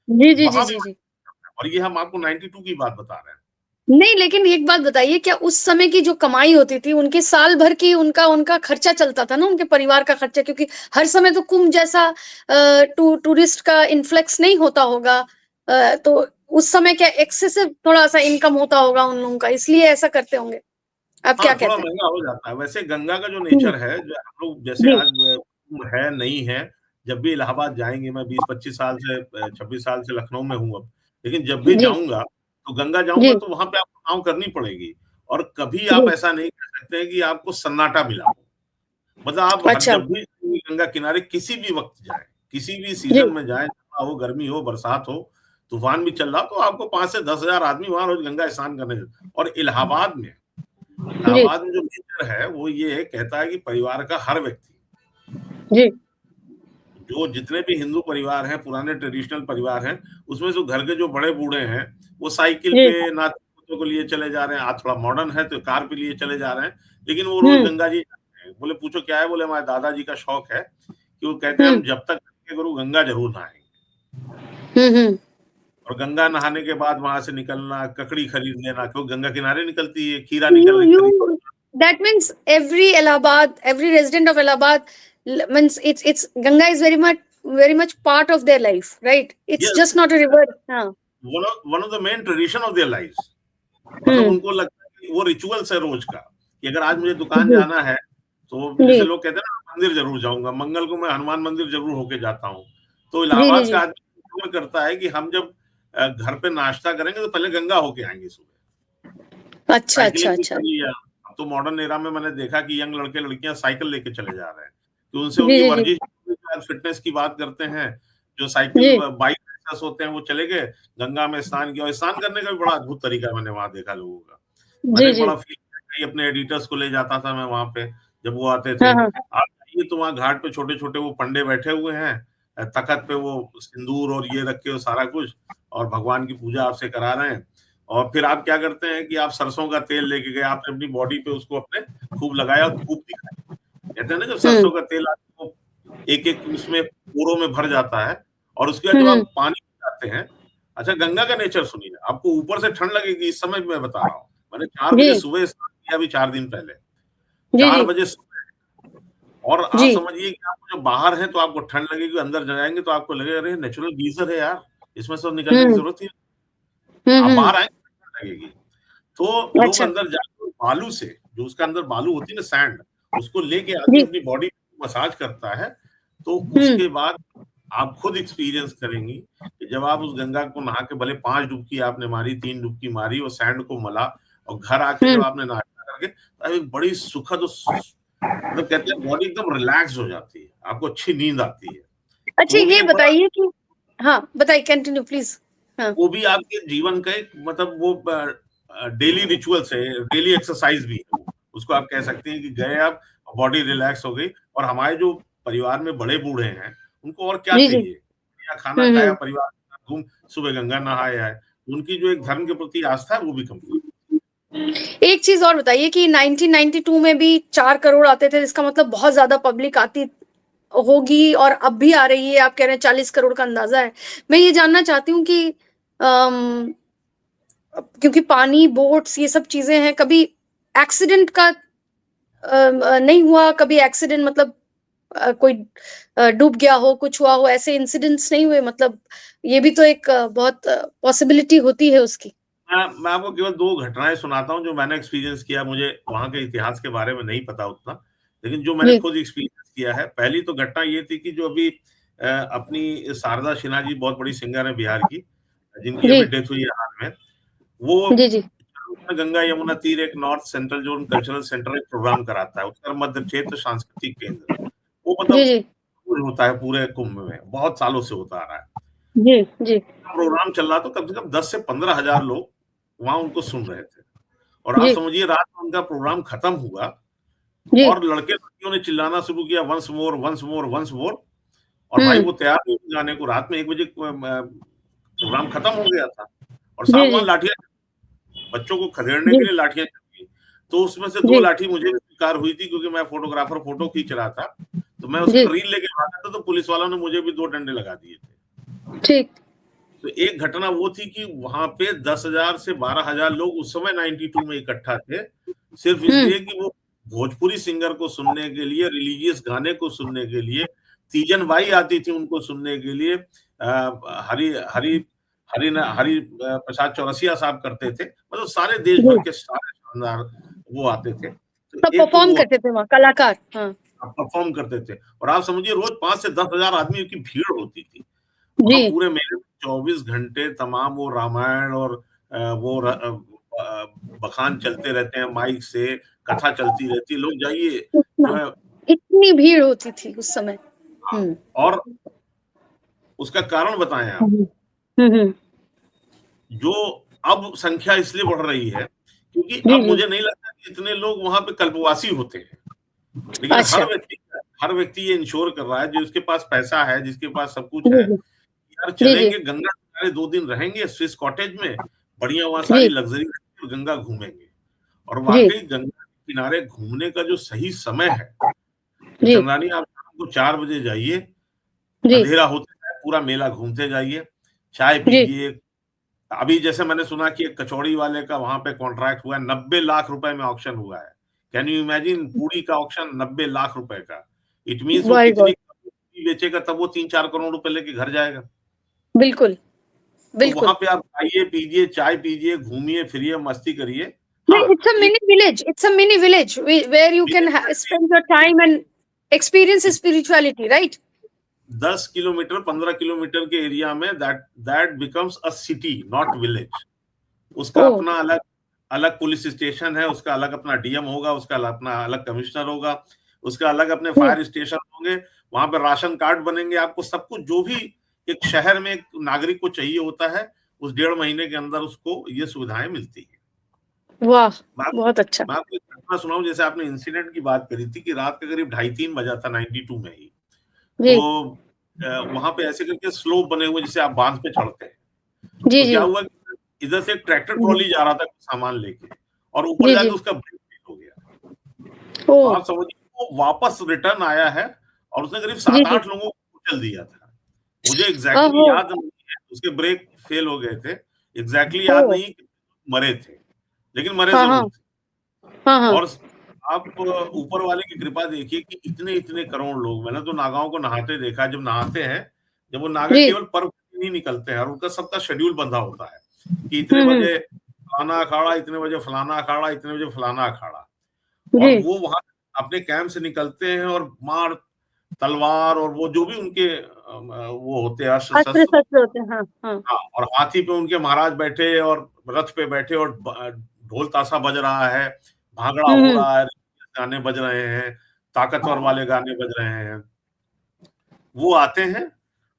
जी, जी, जी, वहाँ भी जी, वही जी। करना है और ये हम आपको 92 की बात बता रहे हैं। नहीं, लेकिन एक बात बताइए, क्या उस समय की जो कमाई होती थी, उनके साल भर की उनका उनका खर्चा चलता था ना, उनके परिवार का खर्चा, क्योंकि हर समय तो कुंभ जैसा टूरिस्ट का इन्फ्लक्स नहीं होता होगा। तो उस समय क्या एक्सेसिव थोड़ा-सा इनकम होता होगा उन लोगों का, इसलिए ऐसा करते होंगे। आप क्या हाँ, थोड़ा कहते हैं? महँगा हो जाता है। वैसे गंगा का जो हुँ, नेचर है, जो हम लोग जैसे जी, आज है, नहीं है, जब भी इलाहाबाद जाएँगे, मैं 20-25 साल से 26 साल से लखनऊ में हूँ अब। लेकिन जब भी जी, जाऊँगा, तो गंगा जाऊँगा जी, तो वहाँ पे आपको नाव करनी पड़ेगी और कभी आप जी, ऐसा नहीं कह सकते हैं कि आपको सन्नाटा मिला हो। मतलब आप हर अच्छा, जब भी गंगा किनारे किसी भी वक़्त जाएँ, किसी भी जी, सीज़न में जाएँ, ठंडा हो, गर्मी हो, बरसात हो, तूफ़ान भी चल रहा हो, तो आपको 5 से 10,000 आदमी वहाँ रोज़ गंगा स्नान करने और जी, इलाहाबाद में जो नेचर है वो ये कहता है कि परिवार का हर व्यक्ति, जी, जो जितने भी हिंदू परिवार हैं, पुराने ट्रेडिशनल परिवार हैं, उसमें जो घर के जो बड़े बूढ़े हैं, वो साइकिल जी, पे, नाती कुत्तों को लिए चले जा रहे हैं, आज थोड़ा मॉडर्न है तो कार पे लिए चले जा रहे हैं, लेकिन वो रोज गंगा जी जाते हैं। बोले पूछो क्या है? बोले हमारे दादाजी का शौक है कि वो कहते हैं हम जब तक गुरु गंगा जरूर नहाएंगे। और गंगा नहाने के बाद वहां से निकलना, ककड़ी खरीद लेना, क्यों गंगा किनारे निकलती है, खीरा निकल खरीद। That means every Allahabad, every resident of Allahabad means it's Ganga is very much part of their life, right? It's Yes, just not a river. हाँ. one of the main tradition of their lives. मतलब उनको लगता है कि वो rituals है रोज का, कि अगर आज मुझे दुकान जाना है तो जैसे लोग कहते हैं ना मंदिर जरूर जाऊंगा, मंगल को मैं हनुमान मंदिर जरूर होके जाता हूँ। तो इलाहाबाद का आदमी करता है कि हम जब घर पे नाश्ता करेंगे तो पहले गंगा होके आएंगे सुबह। अच्छा। अब तो मॉडर्न एरा में मैंने देखा कि यंग लड़के लड़कियां साइकिल लेके चले जा रहे हैं, तो उनसे उनकी वर्जिश, फिटनेस की बात करते हैं। जो साइकिल बाइक होते हैं वो चले गए, गंगा में स्नान किया। और स्नान करने का भी बड़ा अद्भुत तरीका मैंने वहां देखा लोगों का। मैंने बड़ा फील, अपने एडिटर्स को ले जाता था मैं वहां पे, जब वो आते थे। आप जाइए तो वहाँ घाट पे छोटे छोटे वो पंडे बैठे हुए हैं, तखत पे वो सिंदूर और ये रख के सारा कुछ, और भगवान की पूजा आपसे करा रहे हैं। और फिर आप क्या करते हैं कि आप सरसों का तेल लेके गए, आपने अपनी बॉडी पे उसको अपने खूब लगाया, धूप दिखाई। कहते हैं ना जब सरसों का तेल आपको एक एक उसमें पोरों में भर जाता है, और उसके बाद जब आप पानी जाते हैं। अच्छा, गंगा का नेचर सुनिए, आपको ऊपर से ठंड लगेगी। इस समय मैं बता रहा हूँ, मैंने 4 बजे सुबह स्नान किया, अभी 4 दिन पहले 4 बजे सुबह। और आप समझिए कि आप जब बाहर हैं तो आपको ठंड लगेगी, अंदर जाएंगे तो आपको लगेगा अरे नेचुरल गीजर है यार, इसमें से निकलने की जरूरत ही नहीं। आप बाहर आएंगे ठंड लगेगी। तो लोग अंदर जाकर बालू से, जो उसका अंदर बालू होती है ना, सैंड, उसको लेके आके अपनी बॉडी मसाज करता है। तो उसके बाद आप खुद एक्सपीरियंस करेंगी कि जब आप उस गंगा को नहा के, भले 5 डुबकी आपने मारी, 3 डुबकी मारी, और सैंड को मला, और घर आके जब आपने नाश्ता करके, तो एक बड़ी सुखद, मतलब कहते हैं बॉडी एकदम रिलैक्स हो जाती है, आपको अच्छी नींद आती है। अच्छा, ये बताइए कि हाँ, बताइए, कंटिन्यू प्लीज। वो भी आपके जीवन का एक, मतलब वो डेली रिचुअल्स है, डेली एक्सरसाइज भी है। उसको आप कह सकते हैं कि गए आप, बॉडी रिलैक्स हो गई। और हमारे जो परिवार में बड़े बूढ़े हैं, उनको और क्या चाहिए? या खाना खाया, परिवार के साथ घूम, सुबह गंगा नहाया है। उनकी जो एक धर्म के प्रति आस्था है वो भी कंप्लीट। एक चीज और बताइए कि 1992 में भी 4 करोड़ आते थे, इसका मतलब बहुत ज्यादा पब्लिक आती होगी, और अब भी आ रही है। आप कह रहे हैं 40 करोड़ का अंदाजा है। मैं ये जानना चाहती हूँ कि क्योंकि पानी, बोट्स, ये सब चीजें हैं, कभी एक्सीडेंट का नहीं हुआ? कभी एक्सीडेंट मतलब कोई डूब गया हो, कुछ हुआ हो, ऐसे इंसिडेंट्स नहीं हुए? मतलब ये भी तो एक बहुत पॉसिबिलिटी होती है उसकी। मैं आपको केवल 2 घटनाएं सुनाता हूँ जो मैंने एक्सपीरियंस किया। मुझे वहां के इतिहास के बारे में नहीं पता उतना, लेकिन जो मैंने खुद एक्सपीरियंस किया है। पहली तो घटना ये थी कि जो अभी अपनी शारदा सिन्हा जी, बहुत बड़ी सिंगर है बिहार की, जिनकी अभी डेथ हुई है हाल में। वो गंगा यमुना तीर एक north central zone cultural centre एक प्रोग्राम कराता है, उत्तर मध्य क्षेत्र सांस्कृतिक केंद्र। वो मतलब होता है पूरे कुंभ में, बहुत सालों से होता आ रहा है। प्रोग्राम चल रहा तो कम से कम 10 से 15,000 लोग वहां उनको सुन रहे थे। और आप समझिए, रात में उनका प्रोग्राम खत्म हुआ और लड़के लड़कियों ने चिल्लाना शुरू किया, once more once more once more. और भाई वो तैयार हुए गाने को। रात में 1 बजे प्रोग्राम खत्म हो गया था, और साहब वहां लाठियां, बच्चों को खदेड़ने के लिए लाठियां चली। तो उसमें से 2 लाठी मुझे भी स्वीकार हुई थी, क्योंकि मैं फोटोग्राफर, फोटो खींच रहा था। तो मैं उसका रील लेके भागा था, तो पुलिस वालों ने मुझे भी 2 डंडे लगा दिए थे। ठीक। तो एक घटना वो थी कि वहां पे 10,000 से 12,000 लोग उस समय 92 में इकट्ठा थे, सिर्फ इसलिए कि वो भोजपुरी सिंगर को सुनने के लिए, रिलीजियस गाने को सुनने के लिए। तीजन बाई आती थी उनको सुनने के लिए, हरि प्रसाद चौरसिया साहब करते थे। मतलब सारे देश भर के सारे शानदार वो आते थे, तो परफॉर्म करते थे वहाँ कलाकार। परफॉर्म करते थे। और आप समझिए रोज 5 से 10,000 आदमी की भीड़ होती थी वहां पूरे मेले में। 24 घंटे तमाम वो रामायण और वो बखान चलते रहते हैं, माइक से कथा चलती रहती है। लोग जाइए, जो है इतनी भीड़ होती थी उस समय। और उसका कारण बताएं आप। जो अब संख्या इसलिए बढ़ रही है क्योंकि अब मुझे नहीं लगता कि इतने लोग वहां पे कल्पवासी होते हैं, लेकिन हर व्यक्ति ये इंश्योर कर रहा है, जो उसके पास पैसा है, जिसके पास सब कुछ है, यार चलेंगे गंगा किनारे 2 दिन रहेंगे स्विस कॉटेज में, बढ़िया वहां सारी लग्जरी और गंगा घूमेंगे। और जी, वाक़ई गंगा के किनारे घूमने का जो सही समय है, तो जी, चंद्रानी आप शाम को 4 बजे जाइए, जी, अंधेरा होते जाए, पूरा मेला घूमते जाइए, चाय जी। पीजिए। अभी जैसे मैंने सुना कि एक कचौड़ी वाले का वहाँ पे कॉन्ट्रैक्ट हुआ है, 90 लाख रुपए में ऑक्शन हुआ है। कैन यू इमेजिन पूरी का ऑक्शन 90 लाख रुपए का। इट मीन्स वो माय कितनी गॉड! पूरी बेचेगा तब वो 3-4 करोड़ रुपए लेके घर जाएगा। बिल्कुल, तो वहाँ बिल्कुल। पे आप खाइए, पीजिए, चाय पीजिए, घूमिए, फिरिए, मस्ती करिए। नहीं, हाँ, it's a एक mini village. It's a mini village where you can exactly spend your time and experience spirituality, right? 10 kilometre, 15 kilometre के एरिया में that that becomes a city not village. उसका ओह! अपना अलग अलग पुलिस स्टेशन है, उसका अलग अपना डीएम होगा, उसका अपना अलग कमिश्नर होगा, उसका अलग अपने जी, फायर स्टेशन होंगे, वहाँ पे राशन कार्ड बनेंगे, आपको सब कुछ जो भी एक शहर में एक नागरिक को चाहिए होता है, उस 1.5 महीने के अंदर उसको ये सुविधाएँ मिलती हैं। वाह! मैं आपको बहुत अच्छा। मैं आपको एक घटना सुनाऊँ, जैसे आपने इंसिडेंट की बात करी थी कि रात के करीब ढाई 3 बजा था 92 में ही। जी, तो वहाँ पे ऐसे करके स्लोप बने हुए जिससे आप बाँध पे चढ़ते हैं। जी, तो क्या जी। हुआ कि इधर से एक ट्रैक्टर हुँ, ट्रॉली जा रहा था कुछ सामान लेके और ऊपर जी, जाके जी। उसका ब्रेक फेल हो गया। तो ओह! आप समझिए वो वापस रिटर्न आया है और उसने करीब जी, जी। 7-8 लोगों को कुचल दिया था। मुझे एग्ज़ैक्टली ओहो! याद नहीं है, उसके ब्रेक फेल हो गए थे। एग्ज़ैक्टली याद ओह! नहीं कि मरे थे, लेकिन मरे हाँ, ज़रूर हाँ। थे। हाँ, हाँ। और आप ऊपर वाले की कृपा देखिए कि इतने-इतने करोड़ लोग, मैंने तो नागाओं को नहाते देखा है, जब नहाते हैं, जब वो नागा जी। केवल पर्व के दिन ही निकलते हैं और उनका सबका शेड्यूल बंधा होता है, कि हुँ, इतने हुँ। बजे फलाना अखाड़ा, इतने बजे फलाना अखाड़ा, इतने बजे फलाना अखाड़ा। और जी। वो वहाँ अपने कैंप से निकलते हैं और मार, तलवार और वो जो भी उनके वो होते हैं अस्त्र-शस्त्र। अस्त्र-शस्त्र होते हैं। हाँ, हाँ। हाँ, और हाथी पे उनके महाराज बैठे और रथ पे बैठे और ढोल ताशा बज रहा है, भांगड़ा हुँ, हो हुँ। रहा है, गाने बज रहे हैं, ताकतवर वाले गाने बज रहे हैं। वो आते हैं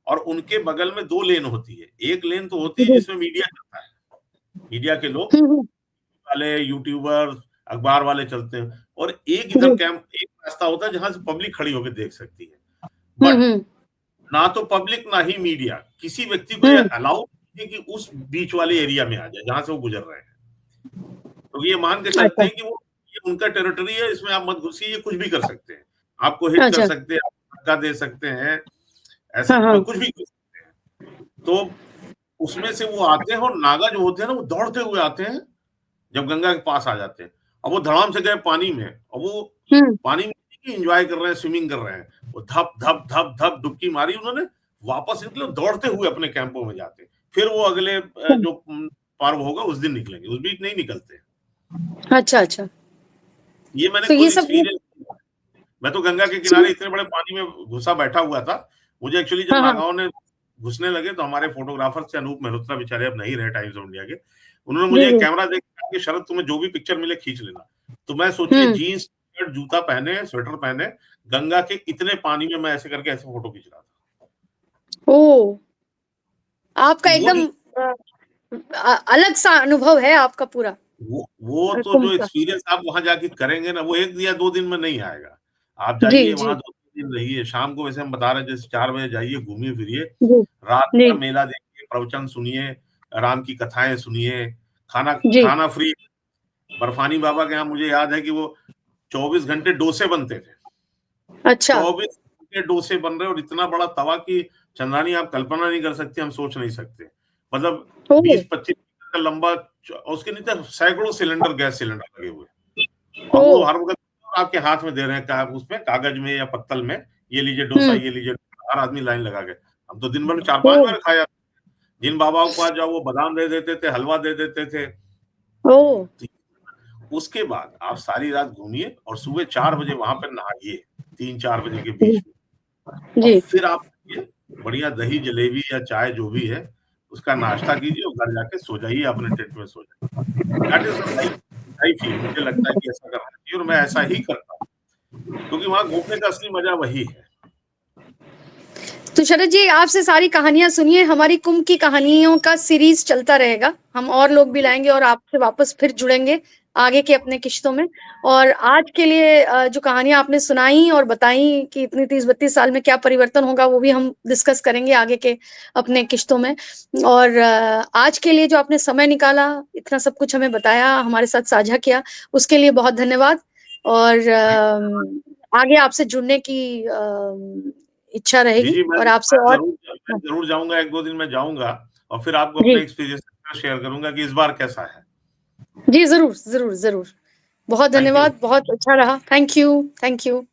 और उनके बगल में 2 लेन होती है। एक लेन तो होती है जी। जिसमें मीडिया चलता है, मीडिया के लोग हुँ, हुँ। वाले, यूट्यूबर्स, अखबार वाले चलते हैं और एक इधर जी। कैंप एक रास्ता होता है जहाँ से पब्लिक खड़ी होके देख सकती है। हुँ, बट हुँ। ना तो पब्लिक ना ही मीडिया, किसी व्यक्ति को ये हुँ। अलाउ नहीं है कि उस बीच वाले एरिया में आ जाए, जहाँ से वो गुज़र रहे हैं। तो ये मान के चलते अच्छा, हैं कि वो ये उनका टेरिटरी है, इसमें आप मत घुसिए, ये कुछ भी कर सकते हैं। आपको हिट कर अच्छा। सकते हैं, आपको धक्का दे सकते हैं, ऐसे हाँ, हाँ। कुछ भी कर सकते हैं। तो उसमें से वो आते हैं और नागा जो होते हैं ना, वो दौड़ते हुए आते हैं, जब गंगा के पास आ जाते हैं। अब वो धड़ाम से गए पानी में और वो हुँ। पानी में नहीं एन्जॉय कर रहे हैं, स्विमिंग कर रहे हैं। वो धप, धप, धप, धप डुबकी मारी उन्होंने, वापस निकले दौड़ते हुए अपने कैंपों में जाते हैं। फिर वो अगले जो पर्व होगा उस दिन निकलेंगे, उस बीच नहीं निकलते। अच्छा, अच्छा। ये मैंने तो ये खुद सब वो एक्सपीरियंस किया है। मैं तो गंगा के जी। किनारे इतने बड़े पानी में घुसा बैठा हुआ था। मुझे एक्चुअली जब हाँ, हाँ। नागाओं ने घुसने लगे तो हमारे फोटोग्राफर थे अनूप मल्होत्रा, बेचारे अब नहीं रहे टाइम्स ऑफ इंडिया के। उन्होंने जी, मुझे एक जी। कैमरा देके कहा कि शरद तुम्हें जो भी पिक्चर मिले खींच लेना। तो मैं सोचिए हुँ। जीन्स, टी-शर्ट, जूता पहने, स्वेटर पहने, गंगा के इतने पानी में मैं ऐसे करके ऐसे फोटो खींच रहा था। ओह! तो आपका वो एकदम जो अलग-सा अनुभव है आपका पूरा वो तो कुंभ जो का। एक्सपीरियंस आप वहाँ जाके करेंगे ना, वो 1 या 2 दिन में नहीं आएगा। आप जी, जाइए वहाँ जी। 2-3 दिन रहिए, शाम को वैसे हम बता रहे हैं जैसे 4 बजे जाइए, घूमिए-फिरिए, जी, रात जी, भर मेला देखिए, प्रवचन सुनिए, राम की कथाएँ सुनिए, खाना जी। खाना फ्री। बर्फानी बाबा के यहाँ मुझे याद है कि वो 24 घंटे डोसे बनते थे। अच्छा। 24 घंटे डोसे बन रहे और इतना बड़ा तवा कि चंद्रानी आप कल्पना नहीं कर सकते, हम सोच नहीं सकते। मतलब ओह! 20-25 मीटर का लंबा और उसके नीचे सैकड़ों सिलेंडर, गैस सिलेंडर लगे हुए। और वो ओह! हर वक़्त आपके हाथ में दे रहे हैं उसमें कागज़ में या पत्तल में, ये लीजिए डोसा, हुँ। ये लीजिए डोसा, हर आदमी लाइन लगा के। हम तो दिन भर में 4-5 ओह! बार खाया। जिन बाबाओं के पास जाओ वो बादाम दे देते थे, हलवा दे देते थे। ओह! उसके बाद आप सारी रात घूमिए और सुबह 4 बजे वहाँ पे नहाइए, 3-4 बजे के जी, बीच में। और जी। फिर आप ये बढ़िया दही जलेबी या चाय जो भी है, उसका नाश्ता कीजिए और घर जाके सो जाइए, अपने टेंट में सो जाइए। That is the life I feel, मुझे लगता है कि ऐसा करना चाहिए और मैं ऐसा ही करता हूँ, क्योंकि वहाँ घूमने का असली मज़ा वही है। तो शरद जी आपसे सारी कहानियाँ सुनिए, हमारी कुंभ की कहानियों का सीरीज़ चलता रहेगा। हम और लोग भी लाएँगे और आपसे वापस फिर जुड़ेंगे। आगे के अपने किश्तों में। और आज के लिए जो कहानियाँ आपने सुनाई और बताई कि इतनी 30-32 साल में क्या परिवर्तन होगा, वो भी हम डिस्कस करेंगे आगे के अपने किश्तों में। और आज के लिए जो आपने समय निकाला, इतना सब कुछ हमें बताया, हमारे साथ साझा किया, उसके लिए बहुत धन्यवाद। और आगे आपसे जुड़ने की इच्छा जी, रहेगी जी, और आपसे और मैं हाँ, ज़रूर जाऊँगा, 1-2 दिन में जाऊँगा और फिर आपको अपने जी, एक्सपीरियंस शेयर करूँगा कि इस बार कैसा है। जी, ज़रूर, ज़रूर, ज़रूर। बहुत थैंक यू। धन्यवाद, बहुत अच्छा रहा। Thank you, thank you.